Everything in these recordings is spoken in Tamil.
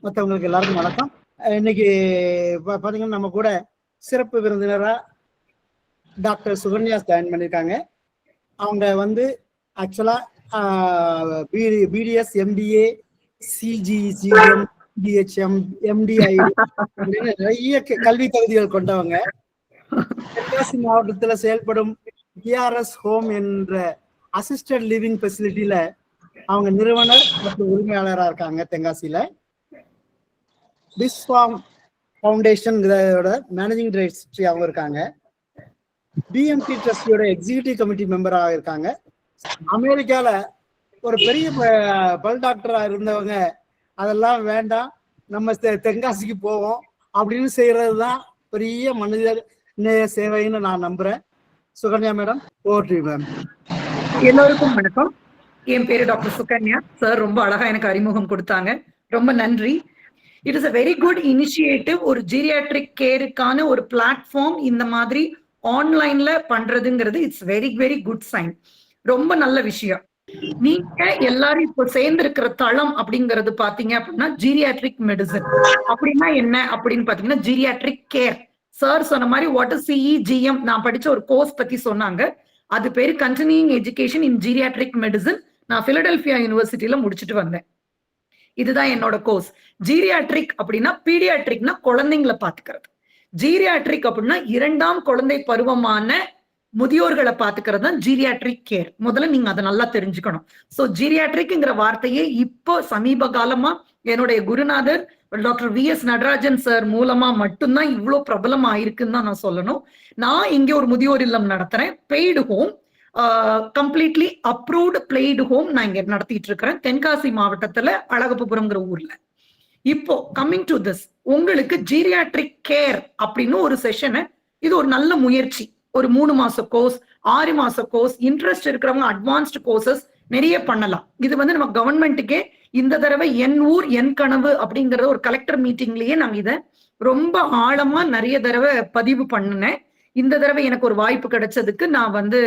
மற்றவங்களுக்கு எல்லாருக்கும் வணக்கம். இன்னைக்கு பாத்தீங்கன்னா நம்ம கூட சிறப்பு விருந்தினரா டாக்டர் சுகன்யா ஜாயின் பண்ணியிருக்காங்க. அவங்க வந்து ஆக்சுவலா பிடிஎஸ், எம்டிஏ, சிஜிசிஎம், டிஹெச்எம், எம்டிஐடி அப்படின்னு நிறைய கல்வி தகுதிகள் கொண்டவங்க. தென்காசி மாவட்டத்துல செயல்படும் டிஆர்எஸ் ஹோம் என்ற அசிஸ்டட் லிவிங் ஃபெசிலிட்டியில அவங்க நிறுவனர் மற்றும் உரிமையாளராக இருக்காங்க. தென்காசியில பிஸ்வாம் ஃபவுண்டேஷன் மேனேஜிங் டைரக்டர் அவங்க இருக்காங்க. பிஎம்டி ட்ரஸ்டியோட எக்ஸிகியூட்டிவ் கமிட்டி மெம்பராக இருக்காங்க. அமெரிக்கால ஒரு பெரிய பல் டாக்டரா இருந்தவங்க அதெல்லாம் வேண்டாம், நம்ம தென்காசிக்கு போவோம் அப்படின்னு செய்யறது தான் பெரிய மனிதர் நேய சேவைன்னு நான் நம்புறேன். Sukanya madam, over to you ma'am. எல்லோருக்கும் வணக்கம். என் பேரு டாக்டர் சுகன்யா. சார் ரொம்ப அழகா எனக்கு அறிமுகம் கொடுத்தாங்க, ரொம்ப நன்றி. It is a very good initiative. ஒரு ஜீரியாட்ரிக் கேருக்கான ஒரு பிளாட்ஃபார்ம் இந்த மாதிரி ஆன்லைன்ல பண்றதுங்கிறது it's very very good sign. ரொம்ப நல்ல விஷயம். நீங்க எல்லாரும் இப்போ சேர்ந்து இருக்கிற தளம் அப்படிங்கிறது பாத்தீங்க அப்படின்னா ஜீரியாட்ரிக் மெடிசன். அப்படின்னா என்ன அப்படின்னு பாத்தீங்கன்னா ஜீரியாட்ரிக் கேர். சார் சொன்ன மாதிரி வாட் இஸ் சிஇஜிஎம், நான் படிச்ச ஒரு கோர்ஸ் பத்தி சொன்னாங்க. அது பேரு continuing education in geriatric medicine. நான் பிலடெல்பியா யூனிவர்சிட்டியில முடிச்சுட்டு வந்தேன். இதுதான் என்னோட கோர்ஸ். ஜீரியாட்ரிக் அப்படின்னா பீடியாட்ரிக்னா குழந்தைங்களை பாத்துக்கிறது. ஜீரியாட்ரிக் அப்படின்னா 2ஆம் குழந்தை பருவமான முதியோர்களை பாத்துக்கிறது தான் ஜீரியாட்ரிக் கேர். முதல்ல நீங்க அதை நல்லா தெரிஞ்சுக்கணும். சோ ஜீரியாட்ரிக்ங்கிற வார்த்தையே இப்போ சமீப காலமா என்னுடைய குருநாதர் டாக்டர் விஎஸ் நடராஜன் சார் மூலமா மட்டும்தான் இவ்வளவு பிரபலம் ஆயிருக்குன்னு தான் நான் சொல்லணும். நான் இங்க ஒரு முதியோர் இல்லம் நடத்துறேன், பெய்டு ஹோம், கம்ப்ளீட்லி அப்ரூவ்டு பிளேடு ஹோம் நான் இங்க நடத்திட்டு இருக்கிறேன், தென்காசி மாவட்டத்துல அழகப்பபுரம்ங்கிற ஊர்ல. இப்போ கம்மிங் டு திஸ், உங்களுக்கு ஜீரியாட்ரிக் கேர் அப்படின்னு ஒரு செஷனை, இது ஒரு நல்ல முயற்சி. ஒரு 3 மாச கோர்ஸ், 6 மாச கோர்ஸ், இன்ட்ரெஸ்ட் இருக்கிறவங்க அட்வான்ஸ்டு கோர்சஸ் நிறைய பண்ணலாம். இது வந்து நம்ம கவர்மெண்ட்டுக்கே இந்த தடவை என் ஊர் என் கனவு அப்படிங்கறத ஒரு கலெக்டர் மீட்டிங்லயே நாங்க இதை ரொம்ப ஆழமா நிறைய தடவை பதிவு பண்ணினேன். இந்த தடவை எனக்கு ஒரு வாய்ப்பு கிடைச்சதுக்கு நான் வந்து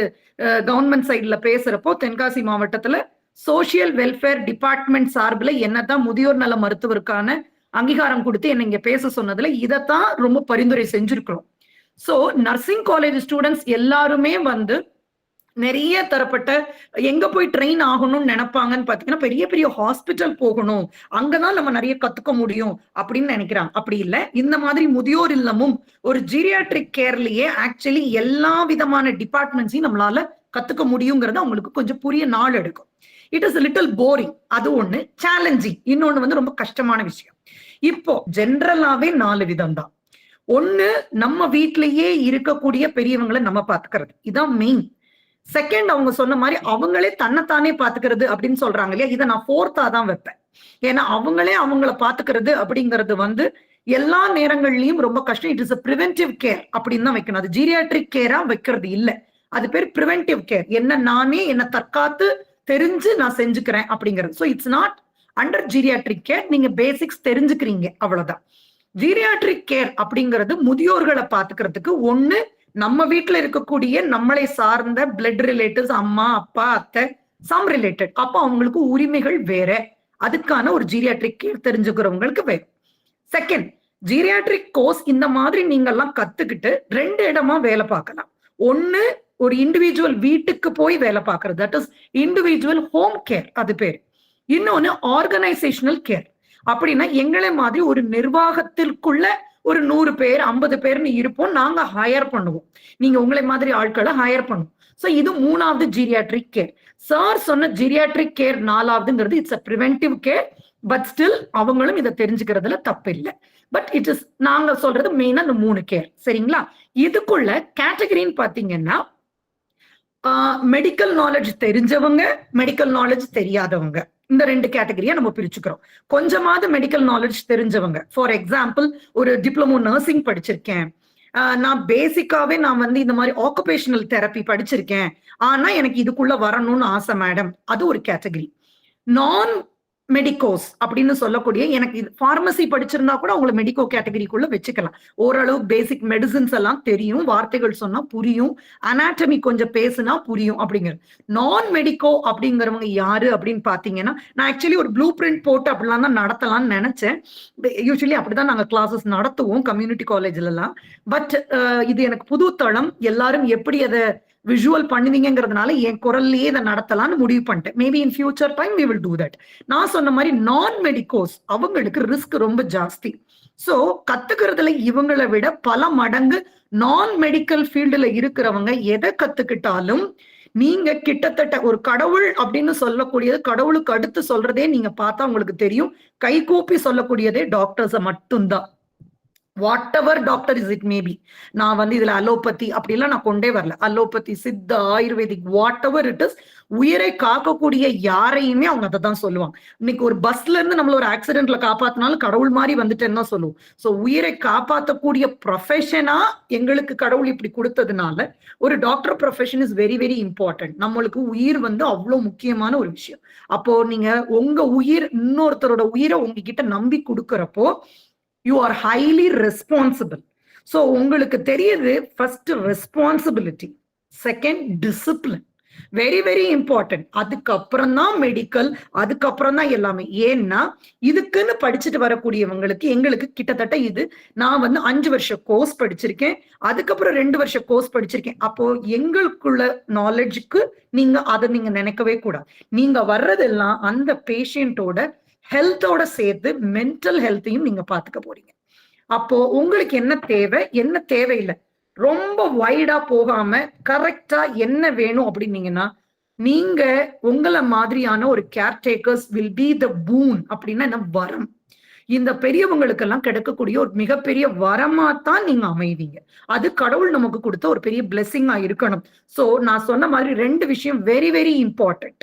கவர்மெண்ட் சைட்ல பேசுறப்போ தென்காசி மாவட்டத்துல சோசியல் வெல்ஃபேர் டிபார்ட்மெண்ட் சார்பில் என்னதான் முதியோர் நல மருத்துவருக்கான அங்கீகாரம் கொடுத்து என்ன இங்க பேச சொன்னதுல இதைத்தான் ரொம்ப பரிந்துரை செஞ்சிருக்கிறோம். சோ நர்சிங் காலேஜ் ஸ்டூடெண்ட்ஸ் எல்லாருமே வந்து நிறைய தரப்பட்ட எங்க போய் ட்ரெயின் ஆகணும்னு நினைப்பாங்கன்னு பாத்தீங்கன்னா பெரிய பெரிய ஹாஸ்பிட்டல் போகணும், அங்கதான் நம்ம நிறைய கத்துக்க முடியும் அப்படின்னு நினைக்கிறாங்க. அப்படி இல்லை, இந்த மாதிரி முதியோர் இல்லமும் ஒரு ஜீரியாட்ரிக் கேர்லயே ஆக்சுவலி எல்லா விதமான டிபார்ட்மெண்ட்ஸையும் நம்மளால கத்துக்க முடியுங்கிறது அவங்களுக்கு கொஞ்சம் புரிய நாள் எடுக்கும். இட் இஸ் லிட்டில் போரிங், அது ஒண்ணு. சேலஞ்சிங் இன்னொன்னு வந்து ரொம்ப கஷ்டமான விஷயம். இப்போ ஜென்ரலாவே 4 விதம் தான். ஒண்ணு, நம்ம வீட்டிலேயே இருக்கக்கூடிய பெரியவங்களை நம்ம பாத்துக்கிறது, இதான் மெயின். செகண்ட், அவங்க சொன்ன மாதிரி அவங்களே தன்னைத்தானே பாத்துக்கிறது அப்படின்னு சொல்றாங்க இல்லையா, இதை நான் 4th தான் வைப்பேன். ஏன்னா அவங்களே அவங்கள பாத்துக்கிறது அப்படிங்கிறது வந்து எல்லா நேரங்கள்லயும் ரொம்ப கஷ்டம். It is a preventive care அப்படின்னு தான் வைக்கணும். அது ஜீரியாட்ரிக் கேரா வைக்கிறது இல்லை, அது பேர் பிரிவென்டிவ் கேர். என்ன நானே என்ன தற்காத்து தெரிஞ்சு நான் செஞ்சுக்கிறேன் அப்படிங்கிறது. So it's not under geriatric care. நீங்க பேசிக்ஸ் தெரிஞ்சுக்கிறீங்க, அவ்வளவுதான். ஜீரியாட்ரிக் கேர் அப்படிங்கிறது முதியோர்களை பாத்துக்கிறதுக்கு ஒண்ணு, நம்ம வீட்டுல இருக்கக்கூடிய நம்மளை சார்ந்த பிளட் ரிலேட்டிவ்ஸ், அம்மா அப்பா அத்தை, சம் ரிலேட்டட், அப்ப அவங்களுக்கு உரிமைகள் வேற, அதுக்கான ஒரு ஜீரியாட்ரிக் கேர் தெரிஞ்சுக்கிறவங்களுக்கு வேற. செகண்ட், ஜீரியாட்ரிக் கோர்ஸ் இந்த மாதிரி நீங்க எல்லாம் கத்துக்கிட்டு 2 இடமா வேலை பார்க்கலாம். ஒண்ணு, ஒரு இண்டிவிஜுவல் வீட்டுக்கு போய் வேலை பார்க்கறது, that is individual home care, அது பேர். இன்னொன்னு ஆர்கனைசேஷனல் கேர். அப்படின்னா எங்களை மாதிரி ஒரு நிர்வாகத்திற்குள்ள ஒரு 100 பேர் 50 பேர்னு இருப்போம், நாங்க ஹையர் பண்ணுவோம், நீங்க உங்களை மாதிரி ஆட்களை ஹையர் பண்ணுவோம். சோ இது 3வது ஜீரியாட்ரிக் கேர். சார் சொன்ன ஜீரியாட்ரிக் கேர் 4வதுங்கிறது it's a preventive care. But still அவங்களும் இதை தெரிஞ்சுக்கிறதுல தப்பு இல்லை. பட் இட் இஸ், நாங்க சொல்றது மெயினா இந்த 3 கேர், சரிங்களா? இதுக்குள்ள கேட்டகரின்னு பாத்தீங்கன்னா மெடிக்கல் நாலேஜ் தெரிஞ்சவங்க, மெடிக்கல் நாலேஜ் தெரியாதவங்க, இந்த 2 கேட்டகரியா நம்ம பிரிச்சுக்கிறோம். கொஞ்சமாவது மெடிக்கல் நாலேஜ் தெரிஞ்சவங்க, ஃபார் எக்ஸாம்பிள் ஒரு டிப்ளமோ நர்சிங் படிச்சிருக்கேன், நான் பேசிக்காவே நான் வந்து இந்த மாதிரி ஆக்குபேஷனல் தெரப்பி படிச்சிருக்கேன், ஆனா எனக்கு இதுக்குள்ள வரணும்னு ஆசை மேடம், அது ஒரு கேட்டகரி. நான் மெடிக்கோஸ் அப்படின்னு சொல்லக்கூடிய, எனக்கு இது பார்மசி படிச்சிருந்தா கூட உங்களை மெடிக்கோ கேட்டகரிக்குள்ள வச்சுக்கலாம். ஓரளவு பேசிக் மெடிசின்ஸ் எல்லாம் தெரியும், வார்த்தைகள் சொன்னா புரியும், அனாட்டமி கொஞ்சம் பேசுனா புரியும் அப்படிங்கிறது. நான் மெடிக்கோ அப்படிங்கிறவங்க யாரு அப்படின்னு பாத்தீங்கன்னா, நான் ஆக்சுவலி ஒரு ப்ளூ பிரிண்ட் போட்டு அப்படிலாம் தான் நடத்தலாம்னு நினைச்சேன். யூஸ்வலி அப்படிதான் நாங்க கிளாஸஸ் நடத்துவோம் கம்யூனிட்டி காலேஜ்ல எல்லாம். பட் இது எனக்கு புது தளம், எல்லாரும் எப்படி அதை விஷுவல் பண்ணுவீங்கிறதுனால என் குரல்லையே இதை நடத்தலாம்னு முடிவு பண்ணிட்டேன். Maybe in future time we will do that. நான் சொன்ன மாதிரி நான் மெடிக்கோஸ் அவங்களுக்கு ரிஸ்க் ரொம்ப ஜாஸ்தி. சோ கத்துக்கிறதுல இவங்களை விட பல மடங்கு நான் மெடிக்கல் ஃபீல்டுல இருக்கிறவங்க எதை கத்துக்கிட்டாலும் நீங்க கிட்டத்தட்ட ஒரு கடவுள் அப்படின்னு சொல்லக்கூடியது, கடவுளுக்கு அடுத்து சொல்றதே நீங்க பார்த்தா உங்களுக்கு தெரியும், கைகூப்பி சொல்லக்கூடியதே டாக்டர்ஸ மட்டும்தான். What ever doctor is it maybe. நான் இதுல அலோபதி அப்படிலாம் நான் கொண்டே வரல. Allopathy, Siddha, ayurvedic, what ever it is, உயிரை காக்கக்கூடிய யாரையுமே அவங்க அதை தான் சொல்லுவாங்க. இன்னைக்கு ஒரு பஸ்ல இருந்து நம்மள ஒரு ஆக்சிடென்ட்ல காப்பாத்தினாலும் கடவுள் மாதிரி வந்துட்டேன்னு தான் சொல்லுவோம். சோ உயிரை காப்பாற்றக்கூடிய ப்ரொஃபஷனா எங்களுக்கு கடவுள் இப்படி கொடுத்ததுனால ஒரு doctor profession is very very important. நம்மளுக்கு உயிர் அவ்வளவு முக்கியமான ஒரு விஷயம். அப்போ நீங்க உங்க உயிர் இன்னொருத்தரோட உயிரை உங்ககிட்ட நம்பி கொடுக்கறப்போ you are highly responsible. So உங்களுக்கு தெரியுது, first responsibility, second discipline, very very important. அதுக்கப்புறம் தான் மெடிக்கல், அதுக்கப்புறம் தான் எல்லாமே. ஏன்னா இதுக்குன்னு படிச்சுட்டு வரக்கூடியவங்களுக்கு எங்களுக்கு கிட்டத்தட்ட இது நான் 5 வருஷ கோர்ஸ் படிச்சிருக்கேன், அதுக்கப்புறம் 2 வருஷ கோர்ஸ் படிச்சிருக்கேன். அப்போ எங்களுக்குள்ள நாலேஜுக்கு அதை நீங்க நினைக்கவே கூடாது. நீங்க வர்றதெல்லாம் அந்த பேஷண்டோட ஹெல்த்தோட சேர்த்து மென்டல் ஹெல்த்தையும் நீங்க பாத்துக்க போறீங்க. அப்போ உங்களுக்கு என்ன தேவை, என்ன தேவையில்லை, ரொம்ப வைடா போகாம கரெக்டா என்ன வேணும் அப்படின்னீங்கன்னா, நீங்க உங்களை மாதிரியான ஒரு கேர்டேக்கர்ஸ் வில் பி த பூன். அப்படின்னா என்ன, வரம். இந்த பெரியவங்களுக்கு எல்லாம் கிடைக்கக்கூடிய ஒரு மிகப்பெரிய வரமா தான் நீங்க அமைவீங்க. அது கடவுள் நமக்கு கொடுத்த ஒரு பெரிய பிளெஸிங்கா இருக்கணும். சோ நான் சொன்ன மாதிரி 2 விஷயம் வெரி வெரி இம்பார்ட்டன்ட்.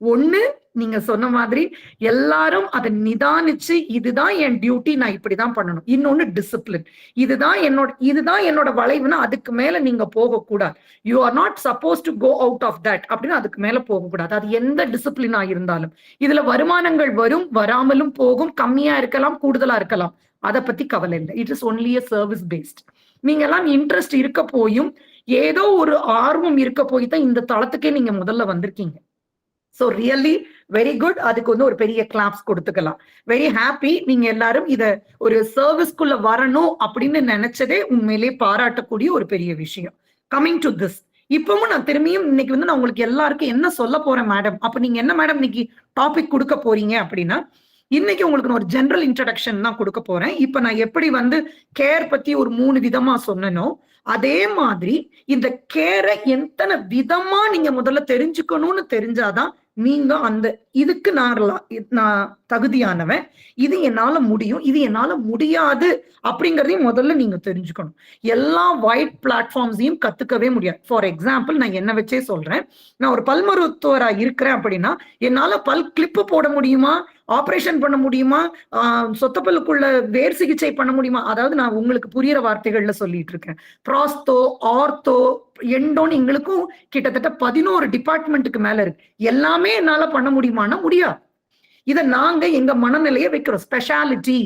ஒண்ணு, நீங்க சொன்ன மாதிரி எல்லாரும் அதை நிதானிச்சு இதுதான் என் டியூட்டி, நான் இப்படிதான் பண்ணணும். இன்னொன்னு டிசிப்ளின். இதுதான் என்னோட வளைவுனா அதுக்கு மேல நீங்க போகக்கூடாது. You are not suppose to go out of that அப்படின்னு அதுக்கு மேல போகக்கூடாது. அது எந்த டிசிப்ளினா இருந்தாலும். இதுல வருமானங்கள் வரும், வராமலும் போகும், கம்மியா இருக்கலாம், கூடுதலா இருக்கலாம், அதை பத்தி கவலை இல்லை. It is only a service paste. நீங்க எல்லாம் இன்ட்ரெஸ்ட் இருக்க போயும் ஏதோ ஒரு ஆர்வம் இருக்க போய் தான் இந்த தளத்துக்கே நீங்க முதல்ல வந்திருக்கீங்க. So really very good. அதுக்கு ஒரு பெரிய கிளாப்ஸ் கொடுத்துக்கலாம். Very happy. நீங்க எல்லாரும் இத ஒரு சர்வீஸ்க்குள்ள வரணும் அப்படின்னு நினைச்சதே உண்மையிலே பாராட்டக்கூடிய ஒரு பெரிய விஷயம். கமிங் டு திஸ், இப்பவும் நான் திரும்பியும் இன்னைக்கு நான் உங்களுக்கு எல்லாருக்கும் என்ன சொல்ல போறேன் மேடம், அப்ப நீங்க என்ன மேடம் இன்னைக்கு டாபிக் கொடுக்க போறீங்க அப்படின்னா, இன்னைக்கு உங்களுக்கு நான் ஒரு ஜெனரல் இன்ட்ரடக்ஷன் தான் கொடுக்க போறேன். இப்ப நான் எப்படி கேர் பத்தி ஒரு 3 விதமா சொன்னனோ, அதே மாதிரி இந்த கேரை எத்தனை விதமா நீங்க முதல்ல தெரிஞ்சுக்கணும்னு தெரிஞ்சாதான் நீங்க இதுக்கு நான் தகுதியானவன், இது என்னால முடியும், இது என்னால முடியாது அப்படிங்கறதையும் முதல்ல நீங்க தெரிஞ்சுக்கணும். எல்லா ஒயிட் பிளாட்ஃபார்ம்ஸையும் கத்துக்கவே முடியாது. ஃபார் எக்ஸாம்பிள் நான் என்ன வச்சே சொல்றேன். நான் ஒரு பல் மருத்துவரா இருக்கிறேன் அப்படின்னா என்னால பல் கிளிப்பு போட முடியுமா, ஆபரேஷன் பண்ண முடியுமா, சொத்தப்பல்லுக்குள்ள வேர் சிகிச்சை பண்ண முடியுமா, அதாவது நான் உங்களுக்கு புரியுற வார்த்தைகள்ல சொல்லிட்டு இருக்கேன். ப்ராஸ்தோ, ஆர்த்தோ, எண்டோன்னு எங்களுக்கும் கிட்டத்தட்ட 11 டிபார்ட்மெண்ட்டுக்கு மேல இருக்கு. எல்லாமே என்னால பண்ண முடியுமானா முடியாது. இதை நாங்க எங்க மனநிலையை வைக்கிறோம். ஸ்பெஷாலிட்டி,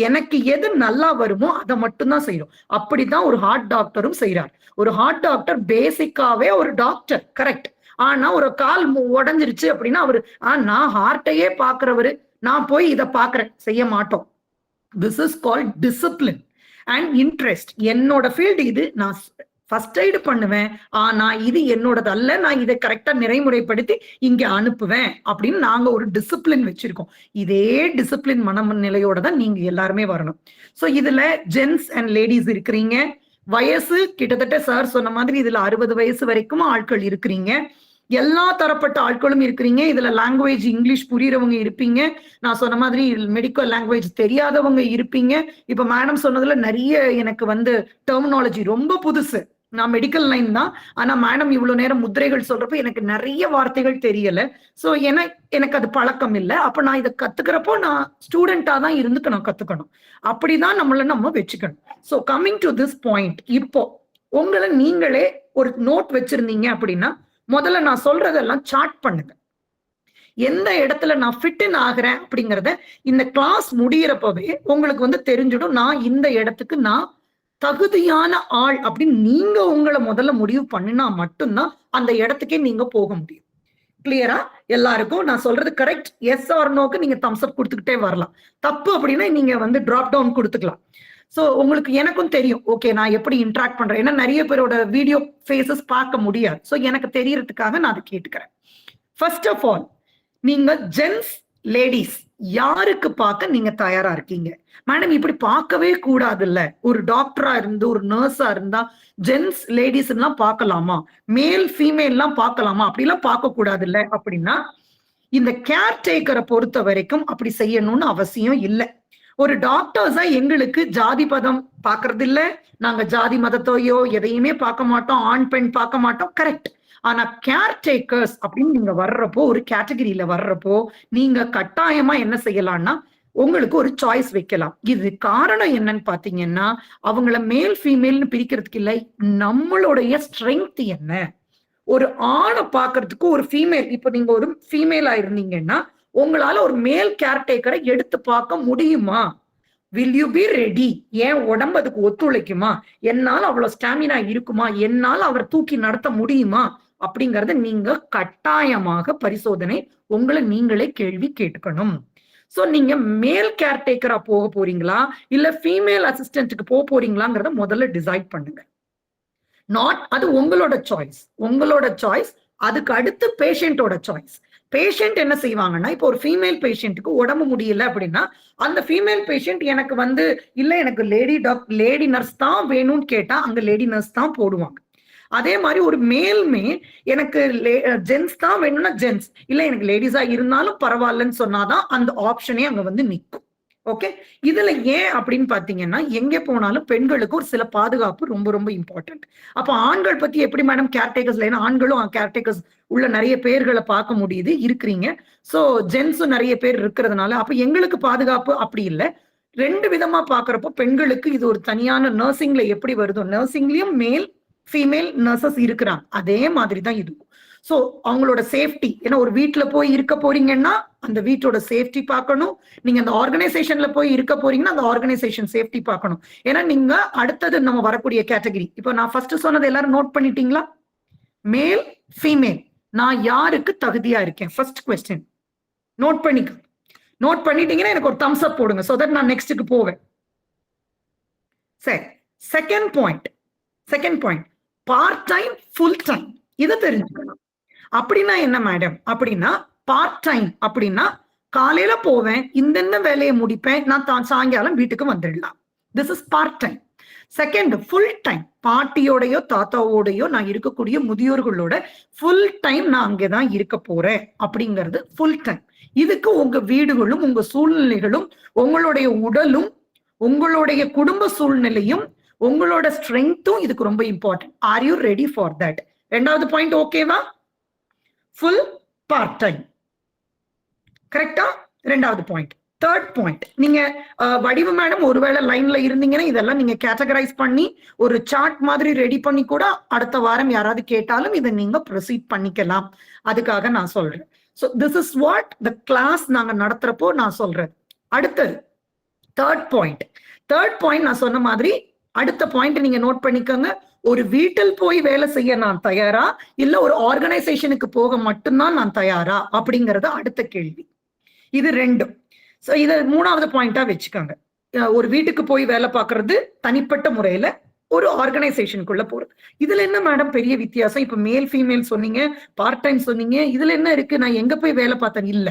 எனக்கு எது நல்லா வருமோ அதை மட்டும்தான் செய்யறோம். அப்படிதான் ஒரு ஹார்ட் டாக்டரும் செய்யறாரு. ஒரு ஹார்ட் டாக்டர் பேசிக்காவே ஒரு டாக்டர், கரெக்ட். ஆனா ஒரு கால் உடஞ்சிருச்சு அப்படின்னா அவரு நான் ஹார்ட்டையே பாக்குறவரு, நான் போய் இதை பாக்குறேன், செய்ய மாட்டோம். This is called discipline and interest. என்னோட ஃபீல்டு இது, நான் ஃபர்ஸ்ட் எய்டு பண்ணுவேன், ஆனா இது என்னோடது அல்ல, நான் இதை கரெக்டா நிறைமுறைப்படுத்தி இங்க அனுப்புவேன் அப்படின்னு நாங்க ஒரு டிசிப்ளின் வச்சிருக்கோம். இதே டிசிப்ளின் மனநிலையோட தான் நீங்க எல்லாருமே வரணும். சோ இதுல ஜென்ஸ் அண்ட் லேடிஸ் இருக்கிறீங்க. வயசு கிட்டத்தட்ட சார் சொன்ன மாதிரி இதுல 60 வயசு வரைக்கும் ஆட்கள் இருக்கிறீங்க. எல்லா தரப்பட்ட ஆட்களும் இருக்கிறீங்க. இதுல லாங்குவேஜ் இங்கிலீஷ் புரியறவங்க இருப்பீங்க, நான் சொன்ன மாதிரி மெடிக்கல் லாங்குவேஜ் தெரியாதவங்க இருப்பீங்க. இப்ப மேடம் சொன்னதுல நிறைய எனக்கு டெர்மினாலஜி ரொம்ப புதுசு. நான் மெடிக்கல் லைன் தான், ஆனா மேடம் இவ்வளவு நேரம் முத்திரைகள் சொல்றப்ப எனக்கு நிறைய வார்த்தைகள் தெரியல. சோ எனக்கு அது பழக்கம் இல்லை. அப்ப நான் இதை கத்துக்கிறப்போ நான் ஸ்டூடெண்டா தான் இருந்து நான் கத்துக்கணும். அப்படிதான் நம்ம வச்சுக்கணும். So coming to this point, இப்போ உங்களை நீங்களே ஒரு நோட் வச்சிருந்தீங்க அப்படின்னா முதல்ல நான் சொல்றதெல்லாம் சார்ட் பண்ணுங்க. எந்த இடத்துல நான் ஃபிட் இன் ஆகிறேன் அப்படிங்கறத இந்த கிளாஸ் முடியறப்பவே உங்களுக்கு வந்து தெரிஞ்சிடும். நான் இந்த இடத்துக்கு நான் தகுதியான ஆள் அப்படின்னு நீங்க உங்களை முதல்ல முடிவு பண்ணினா மட்டும்தான் அந்த இடத்துக்கே நீங்க போக முடியும். கிளியரா? எல்லாருக்கும் நான் சொல்றது கரெக்ட்? எஸ் ஆர் நோக்கு நீங்க தம்ஸ் அப் கொடுத்துக்கிட்டே வரலாம். தப்பு அப்படின்னா நீங்க வந்து டிராப் டவுன் கொடுத்துக்கலாம். சோ உங்களுக்கு எனக்கும் தெரியும், ஓகே நான் எப்படி இன்டராக்ட் பண்றேன். ஏன்னா நிறைய பேரோட வீடியோ ஃபேஸஸ் பார்க்க முடியாது. சோ எனக்கு தெரியறதுக்காக நான் அதை கேட்டுக்கிறேன். ஃபர்ஸ்ட் ஆஃப் ஆல், நீங்க ஜென்ஸ் லேடிஸ் யாருக்கு பார்க்க நீங்க தயாரா இருக்கீங்க? மேடம் இப்படி பார்க்கவே கூடாது இல்ல, ஒரு டாக்டரா இருந்து ஒரு நர்ஸா இருந்தா ஜென்ஸ் லேடிஸ் எல்லாம் பார்க்கலாமா, மேல் ஃபீமேல் எல்லாம் பார்க்கலாமா, அப்படிலாம் பார்க்க கூடாது இல்ல அப்படின்னா இந்த கேர் டேக்கரை பொறுத்த வரைக்கும் அப்படி செய்யணும்னு அவசியம் இல்லை. ஒரு டாக்டர்ஸா எங்களுக்கு ஜாதி மதம் பாக்குறது இல்ல, நாங்க ஜாதி மதத்தையோ எதையுமே பார்க்க மாட்டோம், ஆண் பெண் பார்க்க மாட்டோம், கரெக்ட். ஆனா கேர் டேக்கர்ஸ் அப்படின்னு நீங்க வர்றப்போ, ஒரு கேட்டகரியில வர்றப்போ நீங்க கட்டாயமா என்ன செய்யலாம்னா உங்களுக்கு ஒரு சாய்ஸ் வைக்கலாம். இது காரணம் என்னன்னு பாத்தீங்கன்னா, அவங்கள மேல் ஃபீமேல்னு பிரிக்கிறதுக்கு இல்லை, நம்மளுடைய ஸ்ட்ரென்த் என்ன. ஒரு ஆணை பாக்குறதுக்கு ஒரு ஃபீமேல், இப்ப நீங்க ஒரு ஃபீமேலா இருந்தீங்கன்னா உங்களால ஒரு மேல் கேர்டேக்கரை எடுத்து பார்க்க முடியுமா? Will you be ready? ஏன் உடம்பு அதுக்கு ஒத்துழைக்குமா? என்னால அவ்வளவு ஸ்டாமினா இருக்குமா? என்னால் அவர் தூக்கி நடத்த முடியுமா? அப்படிங்கறத நீங்க கட்டாயமாக பரிசோதனை உங்களை நீங்களே கேள்வி கேட்டுக்கணும். சோ நீங்க மேல் கேர்டேக்கரா போக போறீங்களா இல்ல ஃபீமேல் அசிஸ்டன்ட்டுக்கு போக போறீங்களாங்கிறத முதல்ல டிசைட் பண்ணுங்க. அது உங்களோட சாய்ஸ், உங்களோட சாய்ஸ். அதுக்கு அடுத்து பேஷண்டோட சாய்ஸ். பேஷண்ட் என்ன செய்வாங்கன்னா, இப்போ ஒரு ஃபீமேல் பேஷண்ட்டுக்கு உடம்பு முடியல அப்படின்னா அந்த ஃபீமேல் பேஷண்ட் எனக்கு வந்து இல்ல எனக்கு லேடி நர்ஸ் தான் வேணும்னு கேட்டா அங்க லேடி நர்ஸ் தான் போடுவாங்க. அதே மாதிரி ஒரு மேல்மே எனக்கு ஜென்ஸ் தான் வேணும்னா ஜென்ஸ், இல்ல எனக்கு லேடிஸா இருந்தாலும் பரவாயில்லன்னு சொன்னாதான் அந்த ஆப்ஷனே அங்க வந்து நிற்கும். ஓகே, இதுல ஏன் அப்படின்னு பாத்தீங்கன்னா, எங்க போனாலும் பெண்களுக்கு ஒரு சில பாதுகாப்பு ரொம்ப ரொம்ப இம்பார்ட்டன்ட். அப்ப ஆண்கள் பத்தி எப்படி மேடம் கேர்டேக்கர்ஸ், ஏன்னா ஆண்களும் கேர்டேக்கர்ஸ் உள்ள நிறைய பேர்களை பார்க்க முடியுது, இருக்கிறீங்க. சோ ஜென்ஸும் நிறைய பேர் இருக்கிறதுனால அப்ப எங்களுக்கு பாதுகாப்பு அப்படி இல்லை. ரெண்டு விதமா பாக்குறப்போ பெண்களுக்கு இது ஒரு தனியான நர்சிங்ல எப்படி வருதோ, நர்சிங்லயும் மேல் ஃபீமேல் நர்சஸ் இருக்கிறாங்க, அதே மாதிரி தான் இருக்கும். சோ அவங்களோட சேஃப்டி, ஏன்னா ஒரு வீட்டுல போய் இருக்க போறீங்கன்னா அந்த வீட்டோட சேஃப்டி பார்க்கணும். நீங்க அந்த ஆர்கனைசேஷன்ல போய் இருக்க போறீங்கன்னா அந்த ஆர்கனைசேஷன் சேஃப்டி பார்க்கணும். ஏன்னா நீங்க அடுத்தது நம்ம வரக்கூடிய கேட்டகரி, இப்போ நான் ஃபர்ஸ்ட் சொன்னது எல்லாரும் நோட் பண்ணிட்டீங்களா? மேல் ஃபீமேல் நான் யாருக்கு தகுதியா இருக்கேன்? ஃபர்ஸ்ட் கொஸ்டின் நோட் பண்ணிக்க. நோட் பண்ணிட்டீங்கன்னா எனக்கு ஒரு தம்ஸ் அப் போடுங்க, சோ தட் நான் நெக்ஸ்ட்டுக்கு போவேன். சரி, second point part time full time, இதை தெரிஞ்சுக்கணும். அப்படின்னா என்ன மேடம்? அப்படின்னா பார்ட் டைம் அப்படின்னா காலையில போவேன், இந்த வேலையை முடிப்பேன், நான் சாயங்காலம் வீட்டுக்கு வந்துடலாம். This is part time. Second full time, பாட்டியோடையோ தாத்தாவோடையோ நான் இருக்கக்கூடிய முதியோர்களோட ஃபுல் டைம் நான் அங்கேதான் இருக்க போறேன் அப்படிங்கிறது ஃபுல் டைம். இதுக்கு உங்க வீடுகளும் உங்க சூழ்நிலைகளும் உங்களுடைய உடலும் உங்களுடைய குடும்ப சூழ்நிலையும் உங்களோட ஸ்ட்ரென்த்தும் இதுக்கு ரொம்ப important. Are you ready for that? ரெண்டாவது பாயிண்ட் ஓகேவா? ஃபுல் பார்ட் டைம், கரெக்டா? ரெண்டாவது பாயிண்ட். தேர்ட் பாயிண்ட், நீங்க வடிவு மேடம் ஒருவேளை லைன்ல இருந்தீங்கன்னா இதெல்லாம் நீங்க கேட்டகரைஸ் பண்ணி ஒரு சார்ட் மாதிரி ரெடி பண்ணி கூட அடுத்த வாரம் யாராவது கேட்டாலும் இதை நீங்க ப்ரொசீட் பண்ணிக்கலாம். அதுக்காக நான் சொல்றேன். So this is what the class நாங்க நடத்துறப்போ நான் சொல்றேன். அடுத்தது தேர்ட் பாயிண்ட் நான் சொன்ன மாதிரி அடுத்த பாயிண்ட் நீங்க நோட் பண்ணிக்கோங்க. ஒரு வீட்டில் போய் வேலை செய்ய நான் தயாரா இல்ல ஒரு ஆர்கனைசேஷனுக்கு போக மட்டும்தான் நான் தயாரா அப்படிங்கறது அடுத்த கேள்வி. இது ரெண்டும். சோ இத மூணாவது பாயிண்டா வச்சுக்கோங்க. ஒரு வீட்டுக்கு போய் வேலை பார்க்கறது தனிப்பட்ட முறையில, ஒரு ஆர்கனைசேஷனுக்குள்ள போறது. இதுல என்ன மேடம் பெரிய வித்தியாசம்? இப்ப மேல் ஃபீமேல் சொன்னீங்க, பார்ட் டைம் சொன்னீங்க, இதுல என்ன இருக்கு? நான் எங்க போய் வேலை பார்த்தேன்? இல்ல,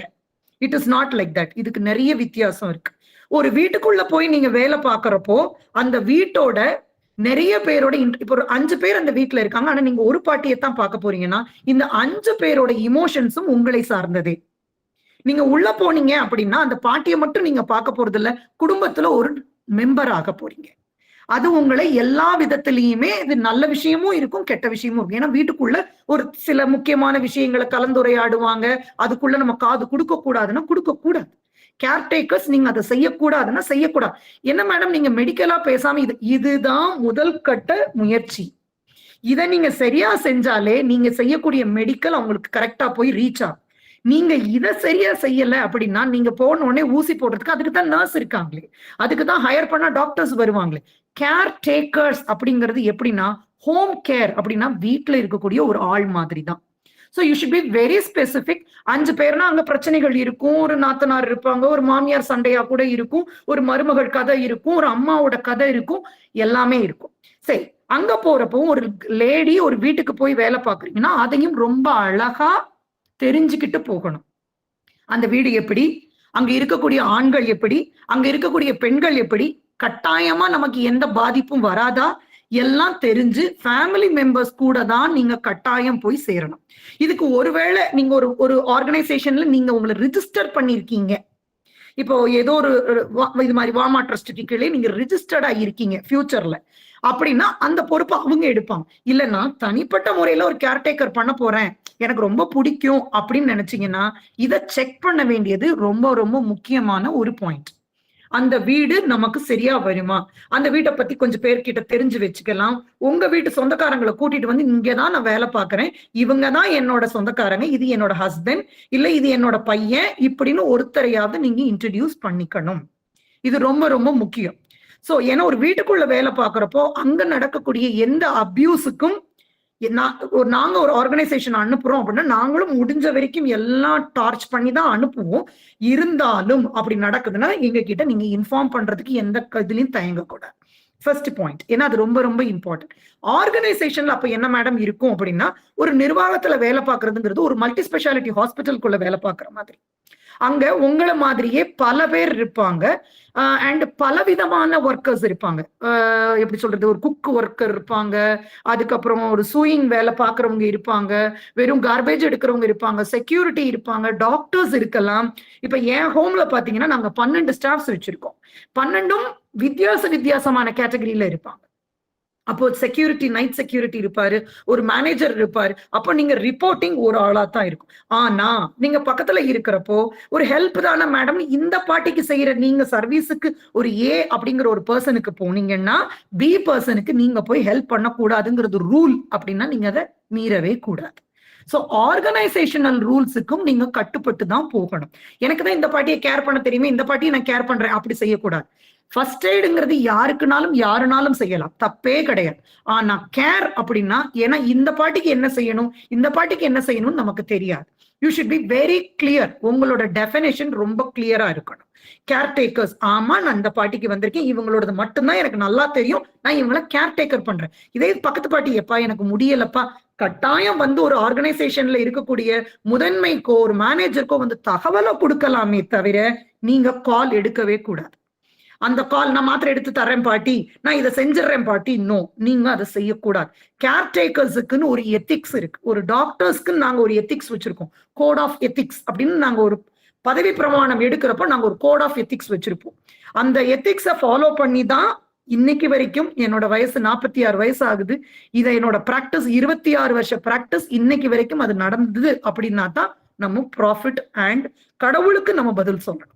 it is not like that. இதுக்கு நிறைய வித்தியாசம் இருக்கு. ஒரு வீட்டுக்குள்ள போய் நீங்க வேலை பார்க்கறப்போ அந்த வீட்டோட நிறைய பேரோட இப்போ ஒரு 5 பேர் அந்த வீட்டுல இருக்காங்க, ஆனா நீங்க ஒரு பாட்டியை தான் பார்க்க போறீங்கன்னா இந்த 5 பேரோட இமோஷன்ஸும் உங்களை சார்ந்ததே. நீங்க உள்ள போனீங்க அப்படின்னா அந்த பாட்டியை மட்டும் நீங்க பார்க்க போறது இல்ல, குடும்பத்துல ஒரு மெம்பர் ஆக போறீங்க. அது உங்களை எல்லா விதத்திலையுமே, இது நல்ல விஷயமும் இருக்கும் கெட்ட விஷயமும் இருக்கும். ஏன்னா வீட்டுக்குள்ள ஒரு சில முக்கியமான விஷயங்களை கலந்துரையாடுவாங்க, அதுக்குள்ள நம்ம காது கொடுக்க கூடாதுன்னா கொடுக்க கூடாது. கேர்டேக்கர்ஸ் நீங்க அதை செய்யக்கூடாதுன்னா செய்யக்கூடாது. என்ன மேடம் நீங்க மெடிக்கலா பேசாம இதுதான் முதல் கட்ட முயற்சி. இதை நீங்க சரியா செஞ்சாலே நீங்க செய்யக்கூடிய மெடிக்கல் அவங்களுக்கு கரெக்டா போய் ரீச் ஆகும். நீங்க இதை சரியா செய்யல அப்படின்னா நீங்க போன உடனே ஊசி போடுறதுக்கு அதுக்கு தான் நர்ஸ் இருக்காங்களே, அதுக்கு தான் ஹையர் பண்ண டாக்டர்ஸ் வருவாங்களே. கேர் டேக்கர்ஸ் அப்படிங்கிறது எப்படின்னா, ஹோம் கேர் அப்படின்னா வீட்டுல இருக்கக்கூடிய ஒரு ஆள் மாதிரி தான். So you should be very specific. 5 பேர்னா அங்க பிரச்சனைகள் இருக்கும், ஒரு நாத்தனார் இருப்பாங்க, ஒரு மாமியார் சண்டையா கூட இருக்கும், ஒரு மருமகள் கதை இருக்கும், ஒரு அம்மாவோட கதை இருக்கும், எல்லாமே இருக்கும். சரி, அங்க போறப்போ ஒரு லேடி ஒரு வீட்டுக்கு போய் வேலை பாக்குறீங்கன்னா அதையும் ரொம்ப அழகா தெரிஞ்சுக்கிட்டு போகணும். அந்த வீடு எப்படி, அங்க இருக்கக்கூடிய ஆண்கள் எப்படி, அங்க இருக்கக்கூடிய பெண்கள் எப்படி, கட்டாயமா நமக்கு எந்த பாதிப்பும் வராதா, எல்லாம் தெரிஞ்சு ஃபேமிலி மெம்பர்ஸ் கூட தான் நீங்க கட்டாயம் போய் சேரணும். இதுக்கு ஒருவேளை நீங்க ஒரு ஆர்கனைசேஷன்ல நீங்க உங்களை ரிஜிஸ்டர் பண்ணிருக்கீங்க, இப்போ ஏதோ ஒரு இது மாதிரி வாமா ட்ரஸ்டுக்கு கீழே நீங்க ரிஜிஸ்டர்டா இருக்கீங்க ஃபியூச்சர்ல அப்படின்னா அந்த பொறுப்பை அவங்க எடுப்பாங்க. இல்லைன்னா தனிப்பட்ட முறையில ஒரு கேர்டேக்கர் பண்ண போறேன், எனக்கு ரொம்ப பிடிக்கும் அப்படின்னு நினைச்சீங்கன்னா இதை செக் பண்ண வேண்டியது ரொம்ப ரொம்ப முக்கியமான ஒரு பாயிண்ட். அந்த வீடு நமக்கு சரியா வருமா, அந்த வீட்டை பத்தி கொஞ்சம் பேர்கிட்ட தெரிஞ்சு வச்சுக்கலாம். உங்க வீட்டு சொந்தக்காரங்களை கூட்டிட்டு வந்து இங்கதான் நான் வேலை பார்க்கறேன், இவங்கதான் என்னோட சொந்தக்காரங்க, இது என்னோட ஹஸ்பண்ட், இல்ல இது என்னோட பையன், இப்படின்னு ஒருத்தரையாவது நீங்க இன்ட்ரடியூஸ் பண்ணிக்கணும். இது ரொம்ப ரொம்ப முக்கியம். சோ ஏன்னா ஒரு வீட்டுக்குள்ள வேலை பார்க்கறப்போ அங்க நடக்கக்கூடிய எந்த அபியூஸுக்கும் நாங்க ஒரு ஆர்கனைசேஷன் அனுப்புறோம் அப்படின்னா நாங்களும் முடிஞ்ச வரைக்கும் எல்லாம் டார்ச் பண்ணி தான் அனுப்புவோம். இருந்தாலும் அப்படி நடக்குதுன்னா எங்க கிட்ட நீங்க இன்ஃபார்ம் பண்றதுக்கு எந்த இதுலயும் தயங்கக்கூடாது. First point. ஏன்னா அது ரொம்ப ரொம்ப இம்பார்ட்டன்ட். ஆர்கனைசேஷன்ல அப்ப என்ன மேடம் இருக்கும் அப்படின்னா, ஒரு நிர்வாகத்துல வேலை பார்க்கறதுங்கிறது ஒரு மல்டி ஸ்பெஷாலிட்டி ஹாஸ்பிட்டலுக்குள்ள வேலை பார்க்குற மாதிரி. அங்க உங்களை மாதிரியே பல பேர் இருப்பாங்க அண்ட் பலவிதமான ஒர்க்கர்ஸ் இருப்பாங்க. எப்படி சொல்றது, ஒரு குக் ஒர்க்கர் இருப்பாங்க, அதுக்கப்புறம் ஒரு சூயிங் வேலை பார்க்கறவங்க இருப்பாங்க, வெறும் கார்பேஜ் எடுக்கிறவங்க இருப்பாங்க, செக்யூரிட்டி இருப்பாங்க, டாக்டர்ஸ் இருக்கலாம். இப்ப என் ஹோம்ல பாத்தீங்கன்னா நாங்க 12 ஸ்டாஃப்ஸ் வச்சிருக்கோம். 12ம் வித்தியாசமான கேட்டகரியில இருப்பாங்க. அப்போ செக்யூரிட்டி, நைட் செக்யூரிட்டி இருப்பாரு, ஒரு மேனேஜர் இருப்பாரு. அப்போ நீங்க ரிப்போர்ட்டிங் ஒரு ஆளா தான் இருக்கும். ஆனா நீங்க பக்கத்துல இருக்கிறப்போ ஒரு ஹெல்ப் தானே மேடம், இந்த பார்ட்டிக்கு செய்யற நீங்க சர்வீஸுக்கு ஒரு ஏ அப்படிங்கிற ஒரு பர்சனுக்கு போனீங்கன்னா பி பர்சனுக்கு நீங்க போய் ஹெல்ப் பண்ணக்கூடாதுங்கிறது ரூல். அப்படின்னா நீங்க அதை மீறவே கூடாது. ஸோ ஆர்கனைசேஷனல் ரூல்ஸுக்கும் நீங்க கட்டுப்பட்டு தான் போகணும். எனக்கு தான் இந்த பார்ட்டியை கேர் பண்ண தெரியுமே, இந்த பார்ட்டியை நான் கேர் பண்றேன், அப்படி செய்யக்கூடாது. ஃபர்ஸ்ட் எய்டுங்கிறது யாருனாலும் செய்யலாம், தப்பே கிடையாது. ஆனா கேர் அப்படின்னா, ஏன்னா இந்த பார்ட்டிக்கு என்ன செய்யணும், இந்த பார்ட்டிக்கு என்ன செய்யணும்னு நமக்கு தெரியாது. You should be very clear. உங்களோட டெஃபினேஷன் ரொம்ப கிளியரா இருக்கணும். கேர்டேக்கர்ஸ், ஆமா நான் இந்த பார்ட்டிக்கு வந்திருக்கேன், இவங்களோடது மட்டும்தான் எனக்கு நல்லா தெரியும், நான் இவங்கள கேர்டேக்கர் பண்றேன். இதே பக்கத்து பார்ட்டி, எப்பா எனக்கு முடியலப்பா, கட்டாயம் வந்து ஒரு ஆர்கனைசேஷன்ல இருக்கக்கூடிய முதன்மைக்கோ ஒரு மேனேஜருக்கோ வந்து தகவலை கொடுக்கலாமே தவிர நீங்க கால் எடுக்கவே கூடாது. அந்த கால் நான் மாத்திரை எடுத்து தரேன் பாட்டி, நான் இதை செஞ்சிடறேன் பாட்டி, நோ, நீங்க அதை செய்யக்கூடாது. கேர்டேக்கர்ஸுக்குன்னு ஒரு எத்திக்ஸ் இருக்கு. ஒரு டாக்டர்ஸ்க்கு நாங்க ஒரு எத்திக்ஸ் வச்சிருக்கோம், கோட் ஆஃப் எத்திக்ஸ் அப்படின்னு. நாங்க ஒரு பதவி பிரமாணம் எடுக்கிறப்ப நாங்க ஒரு கோட் ஆஃப் எத்திக்ஸ் வச்சிருப்போம். அந்த எத்திக்ஸை ஃபாலோ பண்ணி தான் இன்னைக்கு வரைக்கும், என்னோட வயசு 46 வயசு ஆகுது, இதை என்னோட பிராக்டிஸ் 26 வருஷ பிராக்டிஸ், இன்னைக்கு வரைக்கும் அது நடந்தது அப்படின்னா தான் நம்ம ப்ராஃபிட் அண்ட் கடவுளுக்கு நம்ம பதில் சொல்லணும்.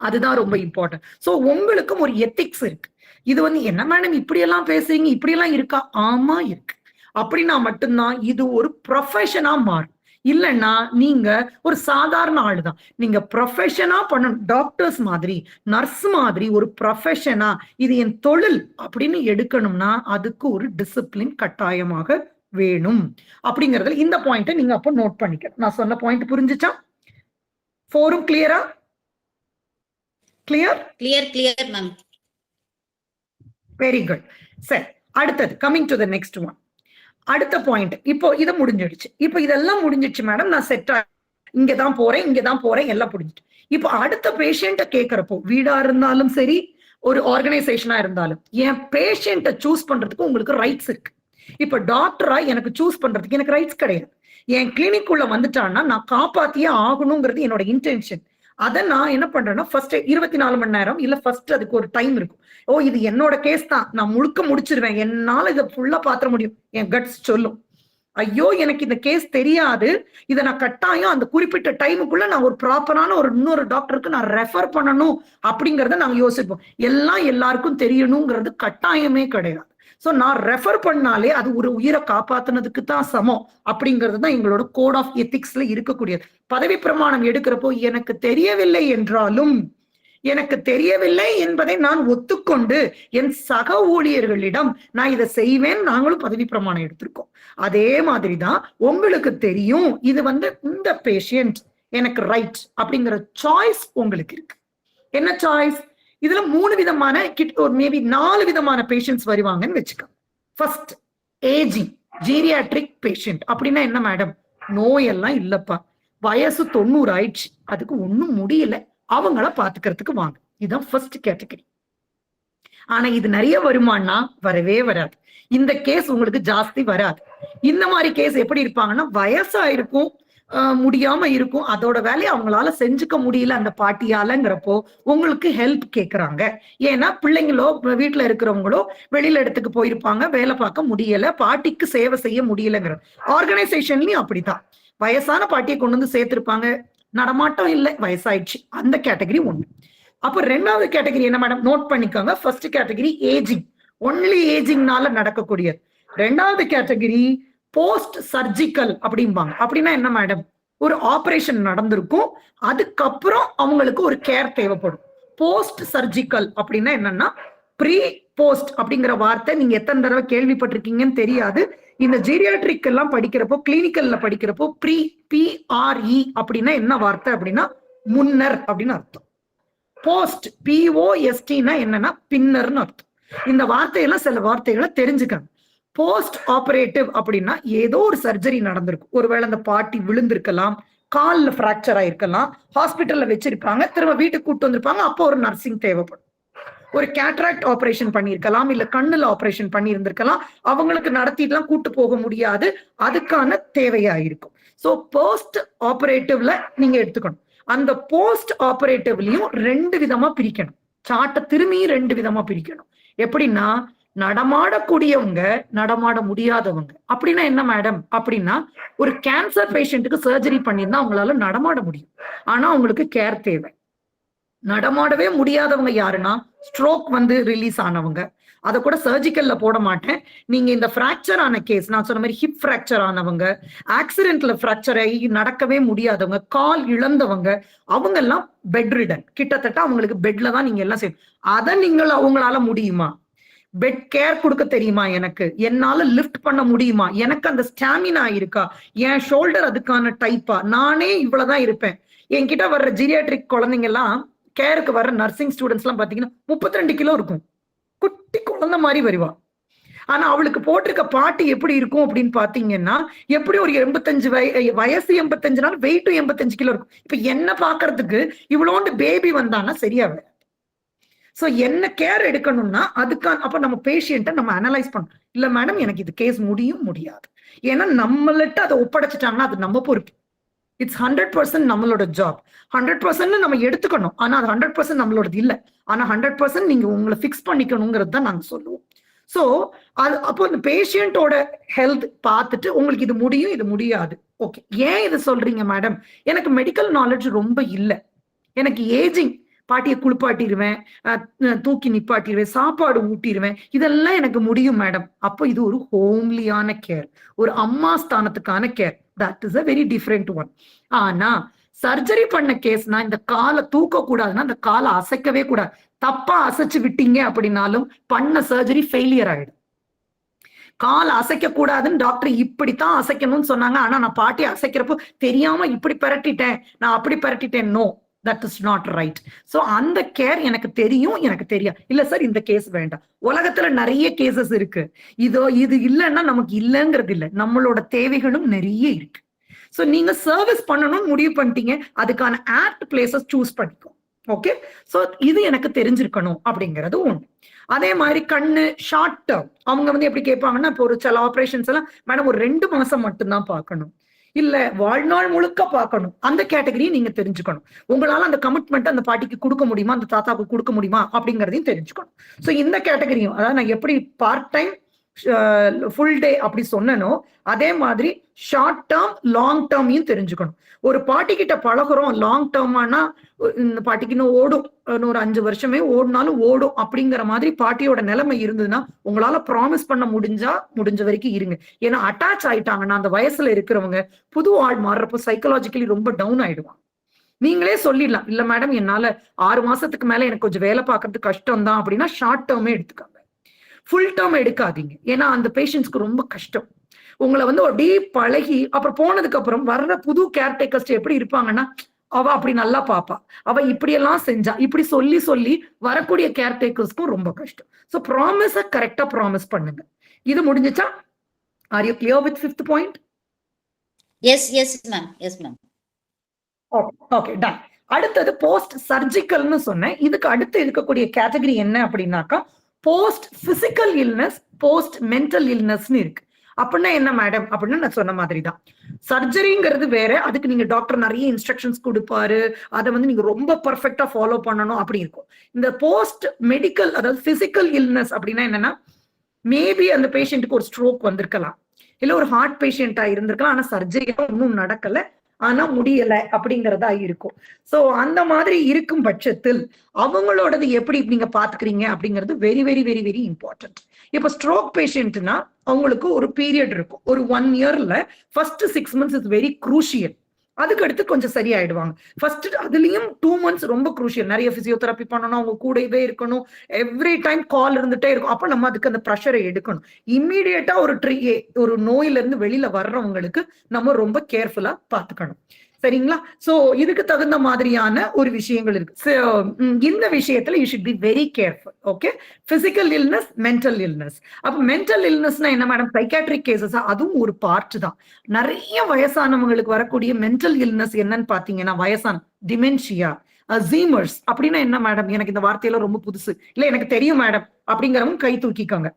அதுதான் ரொம்ப இம்பார்ட்டன்ட். சோ உங்களுக்கும் ஒரு எத்திக்ஸ் இருக்கு. இது வந்து என்ன மேடம் இப்படி எல்லாம் பேசுறீங்க, இப்படி எல்லாம் இருக்கா? ஆமா இருக்கு. அப்படின்னா மட்டும்தான் இது ஒரு ப்ரொஃபஷனா மாறும். இல்லைன்னா நீங்க ஒரு சாதாரண ஆளுதான். நீங்க ப்ரொஃபஷனா பண்ணணும். டாக்டர்ஸ் மாதிரி, நர்ஸ் மாதிரி ஒரு ப்ரொஃபஷனா, இது என் தொழில் அப்படின்னு எடுக்கணும்னா அதுக்கு ஒரு டிசிப்ளின் கட்டாயமாக வேணும். அப்படிங்கறதுல இந்த பாயிண்ட்டை நீங்க அப்போ நோட் பண்ணிக்கணும். நான் சொன்ன பாயிண்ட் புரிஞ்சுச்சா? ஃபோரும் கிளியரா? Clear ma'am. Very good. சரி, அடுத்தது coming to the next one. அடுத்த பாயிண்ட். இப்போ இதை முடிஞ்சிடுச்சு. இப்போ இதெல்லாம் முடிஞ்சிடுச்சு மேடம், நான் செட் இங்கதான் போறேன் எல்லாம் முடிஞ்சிட்டு. இப்போ அடுத்த பேஷண்ட்டை கேட்கறப்போ, வீடா இருந்தாலும் சரி ஒரு ஆர்கனைசேஷனா இருந்தாலும், என் பேஷண்ட்டை சூஸ் பண்றதுக்கு உங்களுக்கு ரைட்ஸ் இருக்கு. இப்ப டாக்டரா எனக்கு சூஸ் பண்றதுக்கு எனக்கு ரைட்ஸ் கிடையாது. என் கிளினிக் உள்ள வந்துட்டான்னா நான் காப்பாத்தியே ஆகணுங்கிறது என்னோட இன்டென்ஷன். அதை நான் என்ன பண்றேன்னா, ஃபர்ஸ்ட் 24 மணி நேரம் இல்ல ஃபர்ஸ்ட் அதுக்கு ஒரு டைம் இருக்கும். ஓ இது என்னோட கேஸ் தான், நான் முழுக்க முடிச்சிருவேன், என்னால இதை ஃபுல்லா பாத்திர முடியும், என் கட்ஸ் சொல்லும். ஐயோ எனக்கு இந்த கேஸ் தெரியாது, இதை நான் கட்டாயம் அந்த குறிப்பிட்ட டைமுக்குள்ள நான் ஒரு ப்ராப்பரான இன்னொரு டாக்டருக்கு நான் ரெஃபர் பண்ணணும் அப்படிங்கறத நாங்க யோசிப்போம். எல்லாம் எல்லாருக்கும் தெரியணுங்கிறது கட்டாயமே கிடையாது. சோ நான் ரெஃபர் பண்ணாலே அது ஒரு உயிரை காப்பாத்துனதுக்கு தான் சமம் அப்படிங்கிறது தான் எங்களோட கோட் ஆஃப் எத்திக்ஸ்ல இருக்கக்கூடியது. பதவி பிரமாணம் எடுக்கிறப்போ எனக்கு தெரியவில்லை என்றாலும், எனக்கு தெரியவில்லை என்பதை நான் ஒத்துக்கொண்டு என் சக ஊழியர்களிடம் நான் இதை செய்வேன், நாங்களும் பதவி பிரமாணம் எடுத்திருக்கோம். அதே மாதிரிதான் உங்களுக்கு தெரியும் இது இந்த பேஷண்ட் எனக்கு ரைட் அப்படிங்கிற சாய்ஸ் உங்களுக்கு இருக்கு. என்ன சாய்ஸ்? இதுல 3 விதமான ஒரு மேபி 4 விதமான பேஷண்ட்ஸ் வருவாங்கன்னு வச்சுக்கோங்க. First, ageing geriatric patient. அப்படின்னா என்ன மேடம்? நோயெல்லாம் இல்லப்பா, வயசு 90 ஆயிடுச்சு, அதுக்கு ஒண்ணும் முடியல, அவங்கள பாத்துக்கிறதுக்கு வாங்க. இதுதான் ஃபர்ஸ்ட் கேட்டகரி. ஆனா இது நிறைய வருமானா? வரவே வராது. இந்த கேஸ் உங்களுக்கு ஜாஸ்தி வராது. இந்த மாதிரி கேஸ் எப்படி இருப்பாங்கன்னா, வயசா இருக்கும், முடியாம இருக்கும், அதோட வேலையை அவங்களால செஞ்சுக்க முடியல அந்த பாட்டியாலங்கிறப்போ உங்களுக்கு ஹெல்ப் கேக்குறாங்க. ஏன்னா பிள்ளைங்களோ வீட்டுல இருக்கிறவங்களோ வெளியில இடத்துக்கு போயிருப்பாங்க, வேலை பார்க்க முடியல, பாட்டிக்கு சேவை செய்ய முடியலங்கிற ஆர்கனைசேஷன்லயும் அப்படித்தான். வயசான பாட்டியை கொண்டு வந்து சேர்த்திருப்பாங்க, நடமாட்டம் இல்லை, வயசாயிடுச்சு, அந்த கேட்டகரி ஒண்ணு. அப்ப 2வது கேட்டகரி என்ன மேடம்? நோட் பண்ணிக்கோங்க. ஃபர்ஸ்ட் கேட்டகரி ஏஜிங், ஒன்லி ஏஜிங்னால நடக்கக்கூடியது. 2வது கேட்டகரி போஸ்ட் சர்ஜிக்கல் அப்படிம்பாங்க. அப்படின்னா என்ன மேடம்? ஒரு ஆபரேஷன் நடந்திருக்கும், அதுக்கப்புறம் அவங்களுக்கு ஒரு கேர் தேவைப்படும். போஸ்ட் சர்ஜிக்கல் அப்படின்னா என்னன்னா, ப்ரீ போஸ்ட் அப்படிங்கிற வார்த்தை நீங்க எத்தனை தடவை கேள்விப்பட்டிருக்கீங்கன்னு தெரியாது. இந்த ஜீரியாட்ரிக் எல்லாம் படிக்கிறப்போ, கிளினிக்கல்ல படிக்கிறப்போ PRE அப்படின்னா என்ன வார்த்தை அப்படின்னா முன்னர் அப்படின்னு அர்த்தம். போஸ்ட் POSTனா என்னன்னா பின்னர்னு அர்த்தம். இந்த வார்த்தையெல்லாம் சில வார்த்தைகளை தெரிஞ்சுக்கணும். போஸ்ட் ஆபரேட்டிவ் அப்படின்னா ஏதோ ஒரு சர்ஜரி நடந்திருக்கும், ஒருவேளை அந்த பாட்டி விழுந்திருக்கலாம், கால்ல பிராக்சர் ஆயிருக்கலாம், ஹாஸ்பிட்டல்ல வச்சிருப்பாங்க, திரும்ப வீட்டுக்கு கூட்டு வந்திருப்பாங்க, அப்போ ஒரு நர்சிங் தேவைப்படும். ஒரு கேட்ராக்ட் ஆபரேஷன் பண்ணியிருக்கலாம், இல்ல கண்ணுல ஆபரேஷன் பண்ணி இருந்திருக்கலாம், அவங்களுக்கு நடத்திட்டுலாம் கூட்டு போக முடியாது, அதுக்கான தேவையா இருக்கும். சோ போஸ்ட் ஆபரேட்டிவ்ல நீங்க எடுத்துக்கணும். அந்த போஸ்ட் ஆபரேட்டிவ்லயும் 2 விதமா பிரிக்கணும். சார்ட்டை திரும்பி 2 விதமா பிரிக்கணும். எப்படின்னா, நடமாடக்கூடியவங்க, நடமாட முடியாதவங்க. அப்படின்னா என்ன மேடம்? அப்படின்னா ஒரு கேன்சர் பேஷண்ட்டுக்கு சர்ஜரி பண்ணியிருந்தா அவங்களால நடமாட முடியும், ஆனா அவங்களுக்கு கேர் தேவை. நடமாடவே முடியாதவங்க யாருன்னா, ஸ்ட்ரோக் ரிலீஸ் ஆனவங்க, அதை கூட சர்ஜிக்கல்ல போட மாட்டேன். நீங்க இந்த பிராக்சர் ஆன கேஸ், நான் சொன்ன மாதிரி ஹிப் பிராக்சர் ஆனவங்க, ஆக்சிடென்ட்ல பிராக்சர் ஆகி நடக்கவே முடியாதவங்க, கால் இழந்தவங்க, அவங்க எல்லாம் பெட் ரிடன், கிட்டத்தட்ட அவங்களுக்கு பெட்ல தான் நீங்க எல்லாம் செய்யணும். அதை நீங்கள் அவங்களால முடியுமா? பெட் கேர் கொடுக்க தெரியுமா? எனக்கு என்னால லிஃப்ட் பண்ண முடியுமா? எனக்கு அந்த ஸ்டாமினா இருக்கா? என் ஷோல்டர் அதுக்கான டைப்பா? நானே இவ்வளவுதான் இருப்பேன். என்கிட்ட வர்ற ஜீரியாட்ரிக் குழந்தைங்க எல்லாம், கேருக்கு வர்ற நர்சிங் ஸ்டூடெண்ட்ஸ் எல்லாம் பாத்தீங்கன்னா 32 கிலோ இருக்கும், குட்டி குழந்தை மாதிரி வருவா. ஆனா அவளுக்கு போட்டிருக்க பாட்டு எப்படி இருக்கும் அப்படின்னு பாத்தீங்கன்னா, எப்படி ஒரு 85 வயசு 85 நாள் வெயிட் 85 கிலோ இருக்கும். இப்ப என்ன பாக்குறதுக்கு இவ்வளோண்டு பேபி வந்தான்னா சரியா வர. சோ என்ன கேர் எடுக்கணும்னா அதுக்கான, அப்ப நம்ம பேஷண்ட்டை நம்ம அனலைஸ் பண்ணணும். இல்ல மேடம் எனக்கு இது கேஸ் முடியாது, ஏன்னா நம்மள்ட்ட அதை ஒப்படைச்சிட்டாங்கன்னா அது நம்ம பொறுப்பு. இட்ஸ் 100% நம்மளோட ஜாப். 100% நம்ம எடுத்துக்கணும், ஆனா அது 100% நம்மளோடது இல்ல. ஆனா 100% நீங்க உங்களை பிக்ஸ் பண்ணிக்கணுங்கிறது தான் நாங்க சொல்லுவோம். சோ அது அப்போ இந்த பேஷண்டோட ஹெல்த் பார்த்துட்டு உங்களுக்கு இது முடியும், இது முடியாது. ஓகே, ஏன் இது சொல்றீங்க மேடம்? எனக்கு மெடிக்கல் நாலேஜ் ரொம்ப இல்லை, எனக்கு ஏஜிங், பாட்டியை குளிப்பாட்டிடுவேன், தூக்கி நிப்பாட்டிடுவேன், சாப்பாடு ஊட்டிடுவேன், இதெல்லாம் எனக்கு முடியும் மேடம். அப்போ இது ஒரு ஹோம்லியான கேர், ஒரு அம்மா ஸ்தானத்துக்கான care. That is a very different one. ஆனா சர்ஜரி பண்ண கேஸ்னா, இந்த காலை தூக்க கூடாதுன்னா அந்த காலை அசைக்கவே கூடாது. தப்பா அசைச்சு விட்டீங்க அப்படின்னாலும் பண்ண சர்ஜரி ஃபெயிலியர் ஆயிடும். காலை அசைக்க கூடாதுன்னு டாக்டர் இப்படித்தான் அசைக்கணும்னு சொன்னாங்க, ஆனா நான் பாட்டியை அசைக்கிறப்போ தெரியாம இப்படி பரட்டிட்டேன், நான் அப்படி பரட்டிட்டேன். No, that is not right. So அந்த கேர் எனக்கு தெரியும், எனக்கு தெரியாது. இல்ல சார் இந்த கேஸ் வேண்டாம். உலகத்துல நிறைய கேசஸ் இருக்கு, இது இல்லைன்னா நமக்கு இல்லைங்கிறது இல்லை, நம்மளோட தேவைகளும் நிறைய இருக்கு. சோ நீங்க சர்வீஸ் பண்ணணும்னு முடிவு பண்ணிட்டீங்க, அதுக்கான ஆப்ட் பிளேசஸ் சூஸ் பண்ணிக்கோ. ஓகே, சோ இது எனக்கு தெரிஞ்சிருக்கணும் அப்படிங்கிறது ஒண்ணு. அதே மாதிரி கண்ணு ஷார்ட் டேர்ம், அவங்க எப்படி கேட்பாங்கன்னா, இப்போ ஒரு சில ஆபரேஷன்ஸ் எல்லாம் மேடம் ஒரு 2 மாசம் மட்டும்தான் பார்க்கணும், இல்ல வாழ்நாள் முழுக்க பார்க்கணும். அந்த கேட்டகரியை நீங்க தெரிஞ்சுக்கணும். உங்களால அந்த கமிட்மெண்ட் அந்த பாட்டிக்கு கொடுக்க முடியுமா, அந்த தாத்தாவுக்கு கொடுக்க முடியுமா அப்படிங்கறதையும் தெரிஞ்சுக்கணும். சோ இந்த கேட்டகரியும், அதாவது நான் எப்படி பார்ட் டைம், ஃபுல் டே அப்படி சொன்னனோ அதே மாதிரி ஷார்ட் டேர்ம் லாங் டேர்மையும் தெரிஞ்சுக்கணும். ஒரு பாட்டி கிட்ட பழகுறோம் லாங் டேர்மானா இந்த பாட்டிக்கு இன்னும் ஓடும், ஒரு 5 வருஷமே ஓடினாலும் ஓடும் அப்படிங்கிற மாதிரி பாட்டியோட நிலைமை இருந்ததுன்னா உங்களால ப்ராமிஸ் பண்ண முடிஞ்ச வரைக்கும் இருங்க. ஏன்னா அட்டாச் ஆயிட்டாங்கன்னா அந்த வயசுல இருக்கிறவங்க புது ஆள் மாறுறப்போ சைக்கலாஜிக்கலி ரொம்ப டவுன் ஆயிடுவாங்க. நீங்களே சொல்லிடலாம், இல்ல மேடம் என்னால 6 மாசத்துக்கு மேல எனக்கு கொஞ்சம் வேலை பார்க்கறது கஷ்டம் தான் அப்படின்னா ஷார்ட் டேர்மே எடுத்துக்காங்க, ஃபுல் டேர்ம் எடுக்காதீங்க. ஏன்னா அந்த பேஷண்ட்ஸ்க்கு ரொம்ப கஷ்டம். உங்களை வந்து அப்படியே பழகி அப்புறம் போனதுக்கு அப்புறம் வர்ற புது கேர்டேக்கர்ஸ் எப்படி இருப்பாங்கன்னா, அவ அப்படி நல்லா பாப்பா, அவ இப்படியெல்லாம் செஞ்சா, இப்படி சொல்லி சொல்லி வரக்கூடிய கேர்டேக்கர்ஸ்க்கும் ரொம்ப கஷ்டம். ஸோ ப்ராமிஸ கரெக்டா ப்ராமிஸ் பண்ணுங்க. இது முடிஞ்சுச்சா? Are you clear with 5th point? Yes ma'am. Okay done. அடுத்தது போஸ்ட் சர்ஜிக்கல்னு சொன்னேன். இதுக்கு அடுத்து இருக்கக்கூடிய கேட்டகரி என்ன அப்படின்னாக்கா post physical illness, post mental இல்னஸ்னு இருக்கு. அப்படின்னா என்ன மேடம் அப்படின்னு நான் சொன்ன மாதிரி தான். சர்ஜரிங்கிறது வேற, அதுக்கு நீங்க டாக்டர் நிறைய இன்ஸ்ட்ரக்ஷன்ஸ் கொடுப்பாரு, அதை வந்து நீங்க ரொம்ப பர்ஃபெக்டா ஃபாலோ பண்ணணும் அப்படி இருக்கும். இந்த போஸ்ட் மெடிக்கல் அதாவது பிசிக்கல் இல்னஸ் அப்படின்னா என்னன்னா, மேபி அந்த பேஷண்ட்டுக்கு ஒரு ஸ்ட்ரோக் வந்திருக்கலாம், இல்ல ஒரு ஹார்ட் பேஷண்டா இருந்திருக்கலாம், ஆனா சர்ஜரி ஒன்றும் நடக்கல, ஆனா முடியல அப்படிங்கறதா இருக்கும். சோ அந்த மாதிரி இருக்கும் பட்சத்தில் அவங்களோடது எப்படி நீங்க பாத்துக்கிறீங்க அப்படிங்கிறது very very very very important. இப்ப ஸ்ட்ரோக் பேஷண்ட்னா அவங்களுக்கு ஒரு பீரியட் இருக்கும், ஒரு 1 இயர்ல first 6 months is very crucial. அதுக்கு அடுத்து கொஞ்சம் சரியாயிடுவாங்க. ஃபர்ஸ்ட் அதுலயும் 2 months ரொம்ப குரூஷியல். நிறைய பிசியோதெரப்பி பண்ணணும், அவங்க கூடவே இருக்கணும், எவ்ரி டைம் கால் இருந்துட்டே இருக்கும். அப்ப நம்ம அதுக்கு அந்த ப்ரெஷரை எடுக்கணும். இம்மீடியட்டா ஒரு நோயில இருந்து வெளியில வர்றவங்களுக்கு நம்ம ரொம்ப கேர்ஃபுல்லா பாத்துக்கணும். சரிங்களா? சோ இதுக்கு தகுந்த மாதிரியான ஒரு விஷயங்கள் இருக்கு. இந்த விஷயத்துல you should be very careful. Okay, physical illness, mental illness. அப்ப மென்டல் இல்னஸ்னா என்ன மேடம்? சைக்காட்ரிக் கேசஸ், அதுவும் ஒரு பார்ட் தான். நிறைய வயசானவங்களுக்கு வரக்கூடிய மென்டல் இல்னஸ் என்னன்னு பாத்தீங்கன்னா, வயசான டிமென்ஷியா, அல்சீமர்ஸ் அப்படின்னா என்ன மேடம்? எனக்கு இந்த வார்த்தையில ரொம்ப புதுசு, இல்ல எனக்கு தெரியும் மேடம் அப்படிங்கிறவங்க கை தூக்கிக்கோங்க.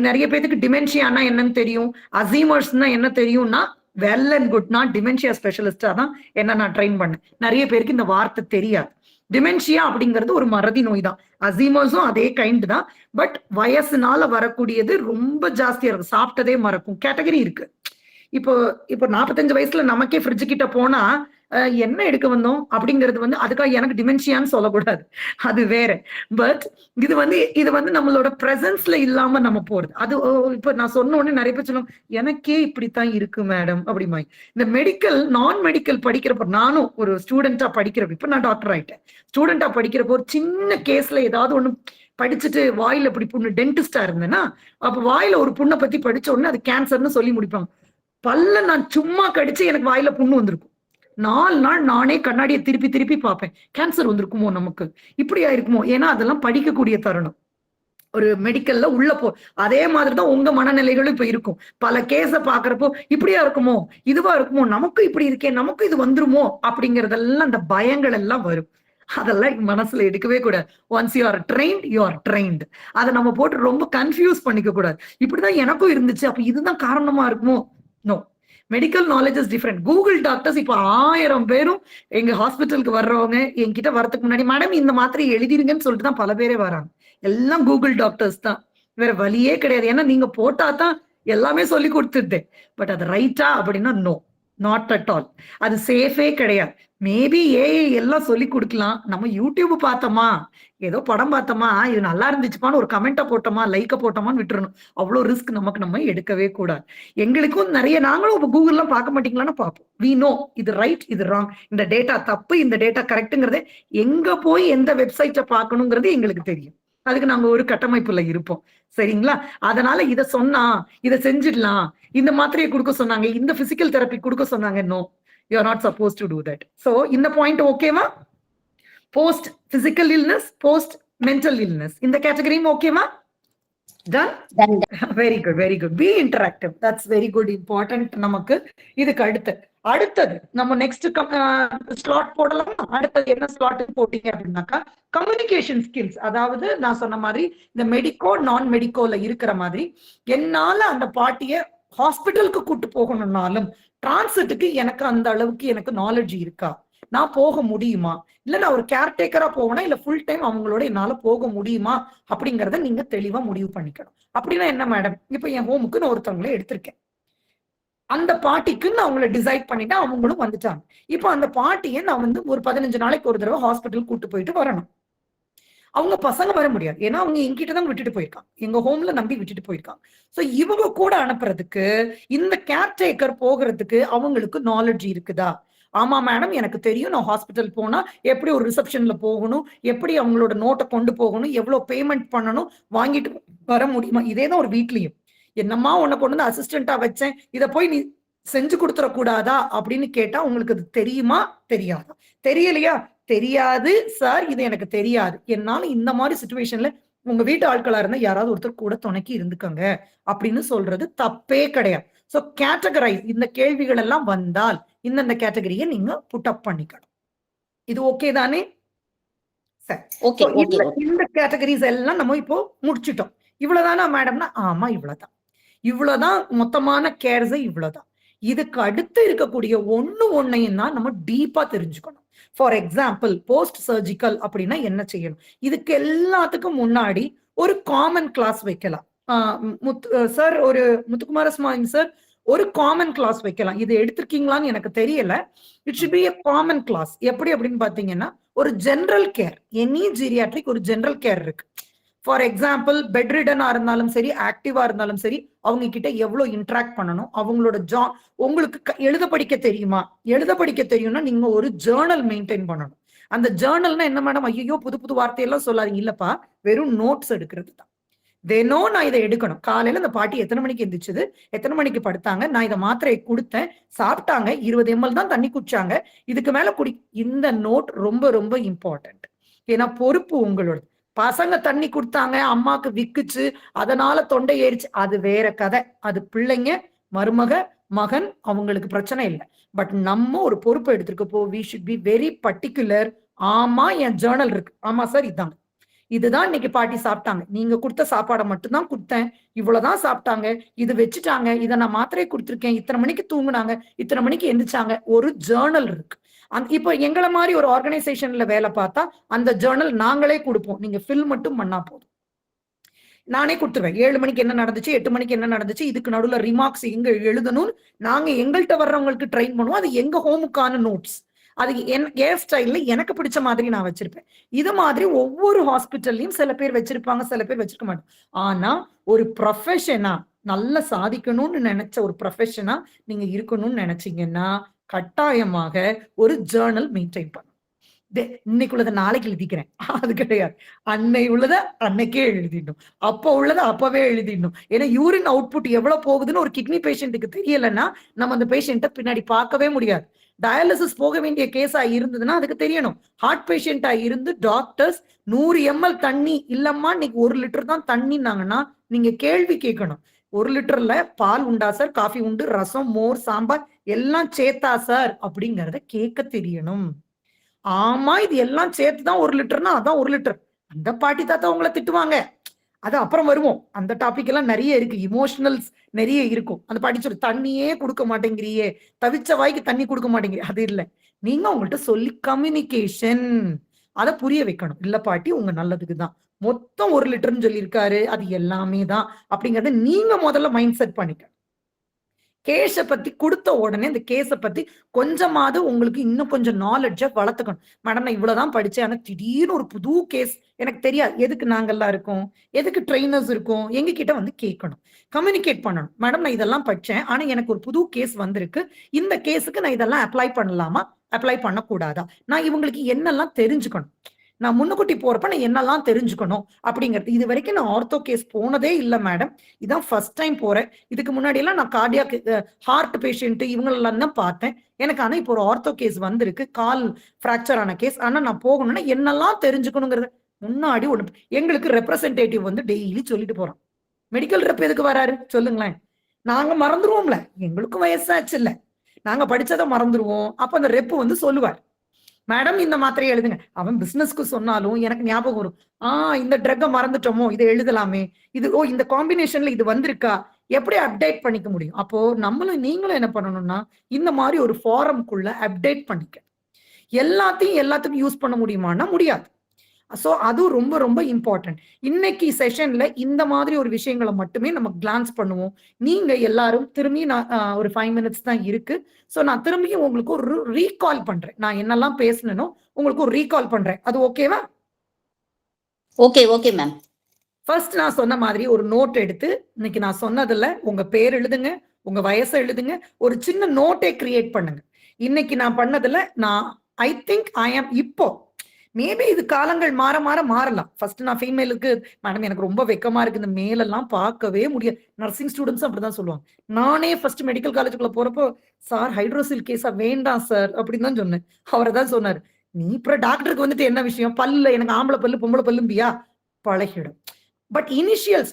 நிறைய பேருக்கு டிமென்ஷியானா என்னன்னு தெரியும், அல்சீமர்ஸ்னா என்ன தெரியும்னா வெல் அண்ட் குட். நான் டிமென்ஷியா ஸ்பெஷலிஸ்டா தான் என்ன நான் ட்ரெயின் பண்ணேன். நிறைய பேருக்கு இந்த வார்த்தை தெரியாது. டிமென்ஷியா அப்படிங்கிறது ஒரு மறதி நோய் தான், அல்சீமர்ஸும் அதே கைண்ட் தான். பட் வயசுனால வரக்கூடியது ரொம்ப ஜாஸ்தியா இருக்கும், சாப்பிட்டதே மறக்கும் கேட்டகரி இருக்கு. இப்போ 45 வயசுல நமக்கே ஃப்ரிட்ஜ் கிட்ட போனா என்ன எடுக்க வந்தோம் அப்படிங்கிறது வந்து அதுக்காக எனக்கு டிமென்ஷியான்னு சொல்லக்கூடாது, அது வேற. பட் இது வந்து நம்மளோட பிரசன்ஸ்ல இல்லாம நம்ம போறது. அது இப்ப நான் சொன்ன உடனே நிறைய பேர் சொல்லுவாங்க, எனக்கே இப்படித்தான் இருக்கு மேடம் அப்படிமா. இந்த மெடிக்கல் நான் மெடிக்கல் படிக்கிறப்ப, நானும் ஒரு ஸ்டூடெண்டா படிக்கிறப்ப, இப்ப நான் டாக்டர் ஆயிட்டேன், ஸ்டூடெண்டா படிக்கிறப்போ ஒரு சின்ன கேஸ்ல ஏதாவது ஒண்ணு படிச்சுட்டு வாயில இப்படி புண்ணு, டென்டிஸ்டா இருந்தேன்னா அப்ப வாயில ஒரு புண்ணை பத்தி படிச்ச உடனே அது கேன்சர்னு சொல்லி முடிப்பாங்க. பல்ல நான் சும்மா கடிச்சு எனக்கு வாயில புண்ணு வந்திருக்கும். 4 நாள் நானே கண்ணாடியை திருப்பி திருப்பி பார்ப்பேன், கேன்சர் வந்திருக்குமோ நமக்கு, இப்படி ஆயிருக்குமோ. ஏன்னா அதெல்லாம் படிக்கக்கூடிய தருணம் ஒரு மெடிக்கல்ல உள்ள போ. அதே மாதிரிதான் உங்க மனநிலைகளும் இப்ப இருக்கும். பல கேஸ பாக்குறப்போ இப்படியா இருக்குமோ, இதுவா இருக்குமோ, நமக்கு இப்படி இருக்கே, நமக்கு இது வந்துருமோ அப்படிங்கறதெல்லாம் அந்த பயங்கள் எல்லாம் வரும். அதெல்லாம் மனசுல எடுக்கவே கூடாது. Once you are trained. அதை நம்ம போட்டு ரொம்ப கன்ஃபியூஸ் பண்ணிக்க கூடாது. இப்படிதான் எனக்கும் இருந்துச்சு, அப்ப இதுதான் காரணமா இருக்குமோ? No, medical knowledge is different. Google doctors இப்ப 1000 பேரும் எங்க ஹாஸ்பிட்டலுக்கு வர்றவங்க என்கிட்ட வரதுக்கு முன்னாடி மேடம் இந்த மாத்திரை எழுதிருங்கன்னு சொல்லிட்டு தான் பல பேரே வராங்க. எல்லாம் கூகுள் டாக்டர்ஸ் தான், வேற வழியே கிடையாது. ஏன்னா நீங்க போட்டா தான் எல்லாமே சொல்லி கொடுத்துருது. பட் அது ரைட்டா அப்படின்னா நோ, நாட் அட் ஆல். அது சேஃபே கிடையாது. மேபி ஏஐ எல்லாம் சொல்லி கொடுக்கலாம், நம்ம யூடியூப் பார்த்தோமா, ஏதோ படம் பார்த்தோமா, இது நல்லா இருந்துச்சுப்பான்னு ஒரு கமெண்ட்டை போட்டோமா, லைக்க போட்டோமான்னு விட்டுறணும். அவ்வளோ ரிஸ்க் நம்ம எடுக்கவே கூடாது. எங்களுக்கும் நிறைய, நாங்களும் இப்போ கூகுள்லாம் பார்க்க மாட்டீங்களான்னு பார்ப்போம். வி நோ இது ரைட், இது ராங், இந்த டேட்டா தப்பு, இந்த டேட்டா கரெக்டுங்கிறதே எங்க போய் எந்த வெப்சைட்டை பார்க்கணுங்கிறது எங்களுக்கு தெரியும். அதுக்கு நாங்க ஒரு கட்டமைப்புல இருப்போம். சரிங்களா? அதனால இதை சொன்னா இதை செஞ்சிடலாம், இந்த மாத்திரையை கொடுக்க சொன்னாங்க, இந்த பிசிக்கல் தெரப்பி கொடுக்க சொன்னாங்க, no, you are not supposed to do that. So இந்த பாயிண்ட் ஓகேவா? Post physical illness, post mental illness, இந்த கேட்டகரியும் ஓகேவா? Done? Very good, very good. Be interactive. That's very good, important நமக்கு. இதுக்கு அடுத்தது நம்ம நெக்ஸ்ட் ஸ்லாட் போடலாம். அடுத்தது என்ன ஸ்லாட் போட்டீங்க அப்படின்னாக்கா கம்யூனிகேஷன் ஸ்கில்ஸ். அதாவது நான் சொன்ன மாதிரி இந்த மெடிக்கோ நான் மெடிக்கோல இருக்கிற மாதிரி என்னால அந்த பாட்டிய ஹாஸ்பிட்டலுக்கு கூட்டு போகணும்னாலும் டிரான்சிட்டுக்கு எனக்கு அந்த அளவுக்கு எனக்கு நாலேஜ் இருக்கா, நான் போக முடியுமா, இல்ல நான் ஒரு கேர்டேக்கரா போவேனா, இல்ல ஃபுல் டைம் அவங்களோட என்னால போக முடியுமா அப்படிங்கறத நீங்க தெளிவா முடிவு பண்ணிக்கணும். அப்படின்னா என்ன மேடம், இப்ப என் ஹோமுக்கு நான் ஒருத்தவங்களை எடுத்திருக்கேன், அந்த பாட்டிக்கு நான் அவங்கள டிசைட் பண்ணிட்டேன், அவங்களும் வந்துட்டாங்க. இப்போ அந்த பாட்டியை நான் வந்து ஒரு 15 நாளைக்கு ஒரு தடவை ஹாஸ்பிட்டல் கூட்டு போயிட்டு வரணும். அவங்க பசங்க வர முடியாது, ஏன்னா அவங்க எங்கிட்ட தான் விட்டுட்டு போயிருக்காங்க, எங்க ஹோம்ல நம்பி விட்டுட்டு போயிருக்காங்க. சோ இவங்க கூட அனுப்புறதுக்கு, இந்த கேர்டேக்கர் போகிறதுக்கு அவங்களுக்கு நாலேஜ் இருக்குதா? ஆமா மேடம், எனக்கு தெரியும், நான் ஹாஸ்பிட்டல் போனா எப்படி ஒரு ரிசப்ஷன்ல போகணும், எப்படி அவங்களோட நோட்டை கொண்டு போகணும், எவ்வளவு பேமெண்ட் பண்ணணும், வாங்கிட்டு வர முடியுமா. இதேதான் ஒரு வீட்லயும், என்னம்மா உன்னை கொண்டு வந்து அசிஸ்டண்டா வச்சேன், இத போய் நீ செஞ்சு கொடுத்துட கூடாதா அப்படின்னு கேட்டா உங்களுக்கு அது தெரியுமா தெரியாதா? தெரியலையா? தெரியாது சார், இது எனக்கு தெரியாது. என்னால இந்த மாதிரி சிச்சுவேஷன்ல உங்க வீட்டு ஆட்களா இருந்தா யாராவது ஒருத்தர் கூட துணைக்கி இருந்துக்கங்க அப்படின்னு சொல்றது தப்பே கிடையாது. சோ கேட்டகரைஸ், இந்த கேள்விகள் எல்லாம் வந்தால் இந்த கேட்டகரியை நீங்க புட் அப் பண்ணிக்கணும். இது ஓகே தானே? சரி, இந்த கேட்டகரிஸ் எல்லாம் நம்ம இப்போ முடிச்சிட்டோம். இவ்வளவுதானா மேடம்னா, ஆமா இவ்வளவுதான். இவ்வளவுதான் மொத்தமான கேர்ஸ், இவ்வளவுதான். இதுக்கு அடுத்து இருக்கக்கூடிய ஒன்னையும் தான் நம்ம டீப்பா தெரிஞ்சுக்கணும். ஃபார் எக்ஸாம்பிள், போஸ்ட் சர்ஜிக்கல் அப்படின்னா என்ன செய்யணும், இதுக்கு எல்லாத்துக்கும் முன்னாடி ஒரு காமன் கிளாஸ் வைக்கலாம். சார், ஒரு முத்துக்குமாரசுவாமி சார் ஒரு காமன் கிளாஸ் வைக்கலாம். இது எடுத்திருக்கீங்களான்னு எனக்கு தெரியல. It should be a common class. எப்படி அப்படின்னு பாத்தீங்கன்னா, ஒரு ஜெனரல் கேர், எனி ஜீரியாட்ரிக் ஒரு ஜெனரல் கேர் இருக்கு. ஃபார் எக்ஸாம்பிள், பெட் ரிடனா இருந்தாலும் சரி, ஆக்டிவா இருந்தாலும் சரி, அவங்க கிட்ட எவ்வளவு இன்டராக்ட் பண்ணணும், அவங்களோட உங்களுக்கு எழுத படிக்க தெரியுமா? எழுத படிக்க தெரியும்னா நீங்க ஒரு ஜேர்னல் மெயின்டைன் பண்ணணும். அந்த ஜேர்னல்னா என்ன மேடம், ஐயோ புது புது வார்த்தையெல்லாம் சொல்லாதீங்க. இல்லப்பா, வெறும் நோட்ஸ் எடுக்கிறது தான். தினம் நான் இதை எடுக்கணும். காலையில இந்த பாட்டி எத்தனை மணிக்கு எந்திரிச்சது, எத்தனை மணிக்கு படுத்தாங்க, நான் இதை மாத்திரையை கொடுத்தேன், சாப்பிட்டாங்க, 20 ml தான் தண்ணி குடிச்சாங்க, இதுக்கு மேல இந்த நோட் ரொம்ப ரொம்ப இம்பார்ட்டன்ட். ஏன்னா பொறுப்பு உங்களோட. பசங்க தண்ணி கொடுத்தாங்க, அம்மாக்கு விக்குச்சு, அதனால தொண்டை ஏறிச்சு, அது வேற கதை. அது பிள்ளைங்க, மருமக, மகன், அவங்களுக்கு பிரச்சனை இல்லை. பட் நம்ம ஒரு பொறுப்பை எடுத்திருக்கப்போ we should be very particular. ஆமா, என் ஜேர்னல் இருக்கு, ஆமா சார் இதாங்க, இதுதான் இன்னைக்கு பாட்டி சாப்பிட்டாங்க, நீங்க கொடுத்த சாப்பாடை மட்டும்தான் கொடுத்தேன், இவ்வளவுதான் சாப்பிட்டாங்க, இது வச்சுட்டாங்க, இதை நான் மாத்திரை கொடுத்துருக்கேன், இத்தனை மணிக்கு தூங்குனாங்க, இத்தனை மணிக்கு எந்திரிச்சாங்க, ஒரு ஜேர்னல் இருக்கு. இப்போ எங்களை மாதிரி ஒரு ஆர்கனைசேஷன்ல வேலை பார்த்தா அந்த ஜேர்னல் நாங்களே கொடுப்போம், நீங்க ஃபில் மட்டும் பண்ணா போதும். நானே கொடுத்துருவேன், 7 மணிக்கு என்ன நடந்துச்சு, 8 மணிக்கு என்ன நடந்துச்சு, இதுக்கு நடுவில் ரிமார்க்ஸ் எங்க எழுதணும், நாங்க எங்கள்கிட்ட வர்றவங்களுக்கு ட்ரெயின் பண்ணுவோம். அது எங்க ஹோமுக்கான நோட்ஸ், அது என் ஸ்டைல்ல எனக்கு பிடிச்ச மாதிரி நான் வச்சிருப்பேன். இது மாதிரி ஒவ்வொரு ஹாஸ்பிட்டல்லையும் சில பேர் வச்சிருப்பாங்க, சில பேர் வச்சிருக்க மாட்டோம். ஆனா ஒரு ப்ரொஃபஷனா, நல்லா சாதிக்கணும்னு நினைச்ச ஒரு ப்ரொஃபஷனா நீங்க இருக்கணும்னு நினைச்சீங்கன்னா கட்டாயமாக ஒரு ஜேர்னல் மெயின்டைன் பண்ணும். இன்னைக்கு உள்ளதை நாளைக்கு எழுதிக்கிறேன், அது கிடையாது. அன்னை உள்ளத அன்னைக்கே எழுதிடணும், அப்ப உள்ளதை அப்பவே எழுதிடணும். ஏன்னா யூரின் அவுட்புட் எவ்வளவு போகுதுன்னு ஒரு கிட்னி பேஷண்ட்டுக்கு தெரியலன்னா நம்ம அந்த பேஷண்ட்டை பின்னாடி பார்க்கவே முடியாது. டயாலிசிஸ் போக வேண்டிய கேஸா இருந்ததுன்னா அதுக்கு தெரியணும். ஹார்ட் பேஷண்டா இருந்து டாக்டர்ஸ் 100 ml தண்ணி இல்லம்மா இன்னைக்கு 1 லிட்டர் தான் தண்ணினாங்கன்னா நீங்க கேள்வி கேட்கணும். 1 லிட்டர்ல பால் உண்டா சார், காஃபி உண்டு, ரசம், மோர், சாம்பார் எல்லாம் சேர்த்தா சார் அப்படிங்கறத கேட்க தெரியணும். ஆமா, இது எல்லாம் சேர்த்துதான் 1 லிட்டர்னா அதான் 1 லிட்டர். அந்த பாட்டி தாத்தா உங்களை திட்டுவாங்க, அது அப்புறம் வருவோம். அந்த டாபிக் எல்லாம் நிறைய இருக்கு, இமோஷனல்ஸ் நிறைய இருக்கும். அந்த பாட்டி சொல்லு, தண்ணியே கொடுக்க மாட்டேங்கிறியே, தவிச்ச வாய்க்கு தண்ணி கொடுக்க மாட்டேங்கிறீ, அது இல்லை. நீங்க உங்கள்கிட்ட சொல்லி கம்யூனிகேஷன் அதை புரிய வைக்கணும். இல்ல பாட்டி, உங்க நல்லதுக்கு தான் மொத்தம் 1 லிட்டர்னு சொல்லியிருக்காரு, அது எல்லாமே தான் அப்படிங்கறத நீங்க முதல்ல மைண்ட் செட் பண்ணிக்க. கேஸை பத்தி கொடுத்த உடனே அந்த கேஸை பத்தி கொஞ்சமாவது உங்களுக்கு இன்னும் கொஞ்சம் நாலேஜை வளர்த்துக்கணும். மேடம், நான் இவ்வளவுதான் படிச்சேன், ஆனா திடீர்னு ஒரு புது கேஸ் எனக்கு தெரியாது. எதுக்கு நாங்கெல்லாம் இருக்கோம், எதுக்கு ட்ரெயினர்ஸ் இருக்கும், எங்க கிட்ட வந்து கேட்கணும், கம்யூனிகேட் பண்ணணும். மேடம், நான் இதெல்லாம் படிச்சேன், ஆனா எனக்கு ஒரு புது கேஸ் வந்திருக்கு, இந்த கேஸுக்கு நான் இதெல்லாம் அப்ளை பண்ணலாமா, அப்ளை பண்ணக்கூடாதா, நான் இவங்களுக்கு என்னெல்லாம் தெரிஞ்சுக்கணும், நான் முன்னுக்குட்டி போறப்ப நான் என்னெல்லாம் தெரிஞ்சுக்கணும் அப்படிங்கிறது. இது வரைக்கும் நான் ஆர்த்தோ கேஸ் போனதே இல்லை மேடம், இதான் ஃபர்ஸ்ட் டைம் போறேன். இதுக்கு முன்னாடி எல்லாம் நான் கார்டியாக், ஹார்ட் பேஷண்ட் இவங்களெல்லாம் தான் பார்த்தேன். எனக்கு ஆனா இப்போ ஒரு ஆர்த்தோ கேஸ் வந்திருக்கு, கால் பிராக்சர் ஆன கேஸ். ஆனா நான் போகணும்னா என்னெல்லாம் தெரிஞ்சுக்கணுங்கிறது முன்னாடி ஒண்ணு எங்களுக்கு ரெப்ரசன்டேட்டிவ் வந்து டெய்லி சொல்லிட்டு போறோம். மெடிக்கல் ரெப் எதுக்கு வராரு சொல்லுங்களேன்? நாங்க மறந்துருவோம்ல, எங்களுக்கும் வயசாச்சு இல்ல, நாங்க படிச்சதை மறந்துருவோம். அப்ப அந்த ரெப் வந்து சொல்லுவார், மேடம் இந்த மாத்திரையை எழுதுங்க. அவன் பிசினஸ்க்கு சொன்னாலும் எனக்கு ஞாபகம் வரும், இந்த ட்ரக்கை மறந்துட்டோமோ, இதை எழுதலாமே, இது இந்த காம்பினேஷன்ல இது வந்திருக்கா, எப்படி அப்டேட் பண்ணிக்க முடியும்? அப்போ நம்மளும் நீங்களும் என்ன பண்ணணும்னா இந்த மாதிரி ஒரு ஃபாரம்குள்ள அப்டேட் பண்ணிக்க. எல்லாத்துக்கும் யூஸ் பண்ண முடியுமான்னா முடியாது. ஸோ அது ரொம்ப ரொம்ப இம்பார்ட்டன்ட். இன்னைக்கு செஷன்ல இந்த மாதிரி ஒரு விஷயங்களை மட்டுமே நம்ம கிளான்ஸ் பண்ணுவோம். நீங்க எல்லாரும் திரும்பி நான் ஒரு 5 minutes தான் இருக்கு. ஸோ நான் திரும்பியும் உங்களுக்கு ஒரு ரீகால் பண்றேன். நான் என்னெல்லாம் பேசணும் உங்களுக்கு ஒரு ரீகால் பண்றேன். அது ஓகேவா? Okay ma'am. ஃபர்ஸ்ட் நான் சொன்ன மாதிரி ஒரு நோட் எடுத்து இன்னைக்கு நான் சொன்னதுல உங்க பேர் எழுதுங்க, உங்க வயசை எழுதுங்க, ஒரு சின்ன நோட்டை கிரியேட் பண்ணுங்க. இன்னைக்கு நான் பண்ணதுல நான் ஐ திங்க் ஐ ஆம் இப்போ மேபி இது காலங்கள் மாறலாம். ஃபர்ஸ்ட் நான் ஃபீமேலுக்கு மேடம் எனக்கு ரொம்ப வெக்கமா இருக்கு, இந்த மேலெல்லாம் பார்க்கவே முடியாது. நர்சிங் ஸ்டூடெண்ட்ஸ் அப்படிதான் சொல்லுவாங்க. நானே ஃபர்ஸ்ட் மெடிக்கல் காலேஜுக்குள்ள போறப்போ சார் ஹைட்ரோசில் கேஸா வேண்டாம் சார் அப்படின்னு தான் சொன்னேன். அவரை தான் சொன்னாரு, நீ அப்புறம் டாக்டருக்கு வந்துட்டு என்ன விஷயம், பல்ல எனக்கு ஆம்பளை பல்லு பொம்பளை பல்லும்பியா, பழகிடும். But initial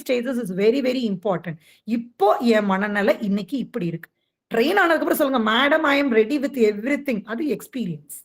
stages is very very important. இப்போ என் மனநிலை இன்னைக்கு இப்படி இருக்கு. ட்ரெயின் ஆனதுக்கு அப்புறம் சொல்லுங்க madam I am ready with everything, அது experience.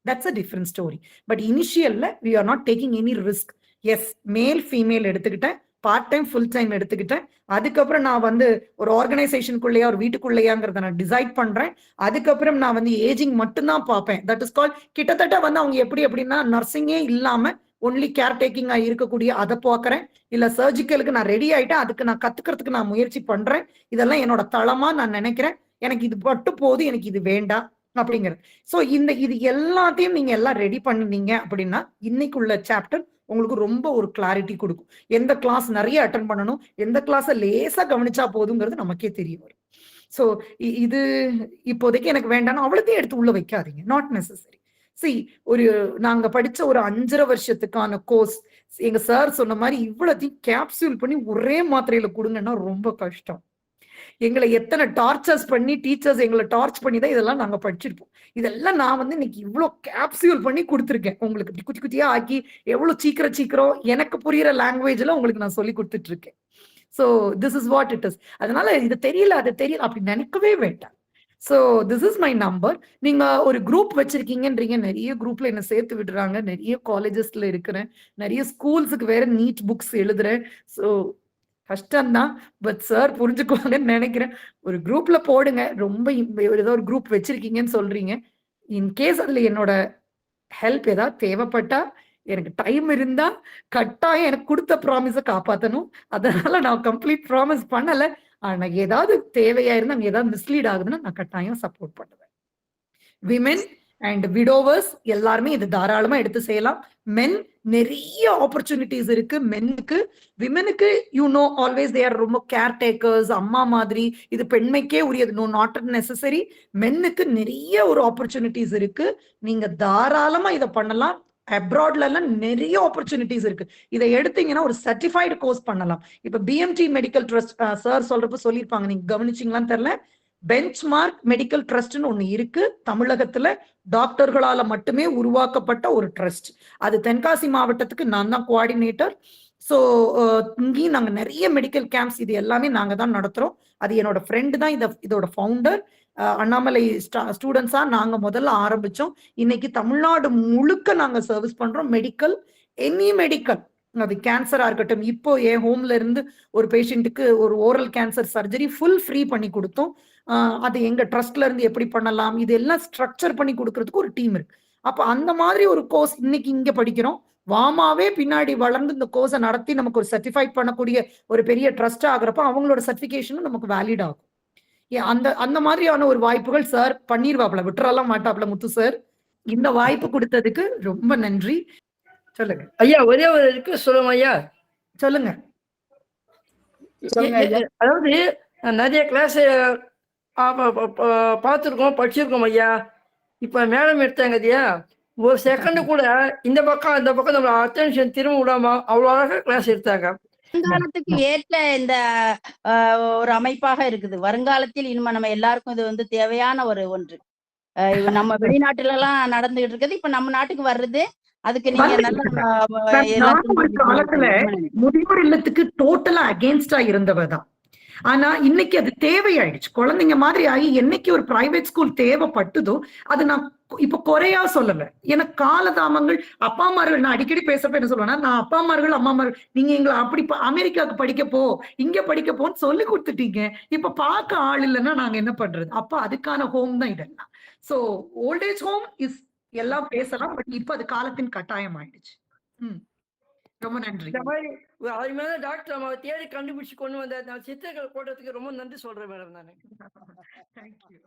That's a different story. But initially, we are not taking any risk. Yes, male, female எடுத்துக்கிட்டேன், பார்ட் டைம் ஃபுல் டைம் எடுத்துக்கிட்டேன். அதுக்கப்புறம் நான் வந்து ஒரு ஆர்கனைசேஷனுக்குள்ளேயா ஒரு வீட்டுக்குள்ளேயாங்கிறத நான் டிசைட் பண்றேன். அதுக்கப்புறம் நான் வந்து ஏஜிங் மட்டும்தான் பார்ப்பேன். தட் இஸ் கால் கிட்டத்தட்ட வந்து அவங்க எப்படி அப்படின்னா நர்சிங்கே இல்லாம ஒன்லி கேர் டேக்கிங்கா இருக்கக்கூடிய அதை பார்க்கறேன். இல்ல சர்ஜிக்கலுக்கு நான் ரெடி ஆயிட்டேன், அதுக்கு நான் கத்துக்கிறதுக்கு நான் முயற்சி பண்றேன். இதெல்லாம் என்னோட தளமா நான் நினைக்கிறேன். எனக்கு இது பட்டு போது, எனக்கு இது வேண்டாம் அப்படிங்கிறது. சோ இது எல்லாத்தையும் நீங்க எல்லாம் ரெடி பண்ணினீங்க அப்படின்னா இன்னைக்குள்ள சாப்டர் உங்களுக்கு ரொம்ப ஒரு கிளாரிட்டி கொடுக்கும். எந்த கிளாஸ் நிறைய அட்டென்ட் பண்ணணும், எந்த கிளாஸை லேசா கவனிச்சா போதுங்கிறது நமக்கே தெரிய வரும். சோ இது இப்போதைக்கு எனக்கு வேண்டாம் அவ்வளோத்தையும் எடுத்து உள்ள வைக்காதீங்க, நாட் நெசசரி. நாங்க படிச்ச ஒரு 5.5 வருஷத்துக்கான கோர்ஸ் எங்க சார் சொன்ன மாதிரி இவ்வளத்தையும் கேப்சூல் பண்ணி ஒரே மாத்திரையில கொடுங்கன்னா ரொம்ப கஷ்டம். எங்களை எத்தனை டார்ச்சர்ஸ் பண்ணி டீச்சர்ஸ் எங்களை டார்ச் பண்ணி தான் இதெல்லாம் நாங்க படிச்சிருப்போம். இதெல்லாம் நான் வந்து இன்னைக்கு இவ்வளவு கேப்சியூல் பண்ணி கொடுத்துருக்கேன் உங்களுக்கு, குட்டி குட்டியா ஆக்கி எவ்வளவு சீக்கிரம் எனக்கு புரியுற லாங்குவேஜ்ல உங்களுக்கு நான் சொல்லி கொடுத்துட்டு இருக்கேன். So this is what it is. அதனால இது தெரியல அது தெரியல அப்படி நினைக்கவே வேண்டாம். So this is my number. நீங்க ஒரு குரூப் வச்சிருக்கீங்கன்றீங்க, நிறைய குரூப்ல என்ன சேர்த்து விடுறாங்க, நிறைய காலேஜஸ்ல இருக்கிறேன், நிறைய ஸ்கூல்ஸுக்கு வேற நீட் புக்ஸ் எழுதுறேன். ஸோ கஷ்டம்தான், பட் சார் புரிஞ்சுக்குவாங்கன்னு நினைக்கிறேன். ஒரு குரூப்ல போடுங்க, ரொம்ப ஏதோ ஒரு குரூப் வச்சிருக்கீங்கன்னு சொல்றீங்க. இன்கேஸ் அதுல என்னோட ஹெல்ப் ஏதாவது தேவைப்பட்டா, எனக்கு டைம் இருந்தா கட்டாயம் எனக்கு கொடுத்த ப்ராமிஸை காப்பாற்றணும். அதனால நான் கம்ப்ளீட் ப்ராமிஸ் பண்ணல. ஆனா ஏதாவது தேவையா இருந்தா, ஏதாவது மிஸ்லீட் ஆகுதுன்னா நான் கட்டாயம் சப்போர்ட் பண்ணுவேன். விமென் அண்ட் விடோவர்ஸ் எல்லாருமே இது தாராளமா எடுத்து செய்யலாம். மென் நிறைய ஆப்பர்ச்சுனிட்டிஸ் இருக்கு மென்னுக்கு. விமெனுக்கு ஆல்வேஸ் தே ஆர் ரொம்ப கேர் டேக்கர்ஸ், அம்மா மாதிரி. இது பெண்மைக்கே உரியது, நாட் நெசசரி. மென்னுக்கு நிறைய ஒரு ஆப்பர்ச்சுனிட்டிஸ் இருக்கு. நீங்க தாராளமா இதை பண்ணலாம். அப்ராட்ல எல்லாம் நிறைய ஆப்பர்ச்சுனிட்டிஸ் இருக்கு. இதை எடுத்தீங்கன்னா ஒரு சர்டிஃபைடு கோர்ஸ் பண்ணலாம். இப்ப பிஎம்டி மெடிக்கல் ட்ரஸ்ட் சார் சொல்றப்ப சொல்லியிருப்பாங்க, நீங்க கவனிச்சிங்களான்னு தெரியல. பெஞ்ச்மார்க் மெடிக்கல் ட்ரஸ்ட்னு ஒண்ணு இருக்கு தமிழகத்துல. டாக்டர்களால மட்டுமே உருவாக்கப்பட்ட ஒரு ட்ரஸ்ட். அது தென்காசி மாவட்டத்துக்கு நான் தான் கோஆர்டினேட்டர். ஸோ இங்கேயும் நாங்க நிறைய மெடிக்கல் கேம்ப்ஸ் இது எல்லாமே நாங்க தான் நடத்துறோம். அது என்னோட ஃப்ரெண்டு தான் இதோட ஃபவுண்டர். அண்ணாமலை ஸ்டூடெண்ட்ஸா நாங்க முதல்ல ஆரம்பிச்சோம். இன்னைக்கு தமிழ்நாடு முழுக்க நாங்க சர்வீஸ் பண்றோம். மெடிக்கல், எனி மெடிக்கல், அது கேன்சரா இருக்கட்டும். இப்போ என் ஹோம்ல இருந்து ஒரு பேஷண்ட்டுக்கு ஒரு oral cancer surgery full free பண்ணி கொடுத்தோம். அது எங்க ட்ரஸ்ட்ல இருந்து எப்படி பண்ணலாம், இது எல்லாம் ஸ்ட்ரக்சர் பண்ணி கொடுக்கறதுக்கு ஒரு டீம் இருக்கு. அப்ப அந்த மாதிரி ஒரு கோர்ஸ் இன்னைக்கு இங்க படிக்கிறோம். வாமாவே பின்னாடி வளர்ந்து இந்த கோர்ஸை நடத்தி நமக்கு ஒரு சர்டிஃபைட் பண்ணக்கூடிய ஒரு பெரிய ட்ரஸ்ட் ஆகுறப்ப அவங்களோட சர்டிஃபிகேஷனும் நமக்கு வேலிட் ஆகும். அந்த மாதிரியான ஒரு வாய்ப்புகள் சார் பண்ணிடுவாப்ல, விட்டுறலாம் மாட்டாப்ல. முத்து சார், இந்த வாய்ப்பு கொடுத்ததுக்கு ரொம்ப நன்றி. சொல்லுங்க ஐயா. ஒரே ஒரு இருக்கு சொல்லுங்க ஐயா. சொல்லுங்க. அதாவது நிறைய கிளாஸ் பார்த்துருக்கோம், படிச்சிருக்கோம் ஐயா. இப்ப மேடம் எடுத்தாங்க ஐயா, ஒரு செகண்ட் கூட இந்த பக்கம் அந்த பக்கம் நம்ம அட்டென்ஷன் திரும்ப விடாம அவ்வளவு அழகா கிளாஸ் எடுத்தாங்க. வருங்காலத்துக்கு ஏற்ற இந்த ஒரு அமைப்பாக இருக்குது. வருங்காலத்தில் இனிமே நம்ம எல்லாருக்கும் இது வந்து தேவையான ஒன்று. நம்ம வெளிநாட்டுல எல்லாம் நடந்துகிட்டு இருக்குது, இப்ப நம்ம நாட்டுக்கு வர்றது. அதுக்கு நீங்க காலத்துல முதியோர் இல்லத்துக்கு டோட்டலா அகேன்ஸ்டா இருந்தவதான். ஆனா இன்னைக்கு அது தேவையாயிடுச்சு. குழந்தைங்க மாதிரி ஆகி என்னைக்கு ஒரு பிரைவேட் ஸ்கூல் தேவைப்பட்டதோ அது நான் இப்ப குறையா சொல்லல. எனக்கு காலதாமங்கள் அப்பா அம்மார்கள் நான் அடிக்கடி பேசப்ப என்ன சொல்லுவேன்னா, நான் அப்பா அம்மார்கள் அம்மாமார்கள் நீங்க எங்களை அப்படி அமெரிக்காவுக்கு படிக்க போ இங்க படிக்க போன்னு சொல்லி கொடுத்துட்டீங்க. இப்ப பார்க்க ஆள் இல்லைன்னா நாங்க என்ன பண்றது? அப்ப அதுக்கான ஹோம் தான் இதெல்லாம். சோ ஓல்டேஜ் ஹோம் இஸ் எல்லாம் பேசலாம். பட் இப்ப அது காலத்தின் கட்டாயம் ஆயிடுச்சு. ரொம்ப நன்றி. இந்த மாதிரி ஒரு அருமையான டாக்டர் அம்மாவை தேடி கண்டுபிடிச்சு கொண்டு வந்த நான் சித்திரங்கள் போட்டதுக்கு ரொம்ப நன்றி சொல்றேன் மேடம் நானு. தேங்க்யூ.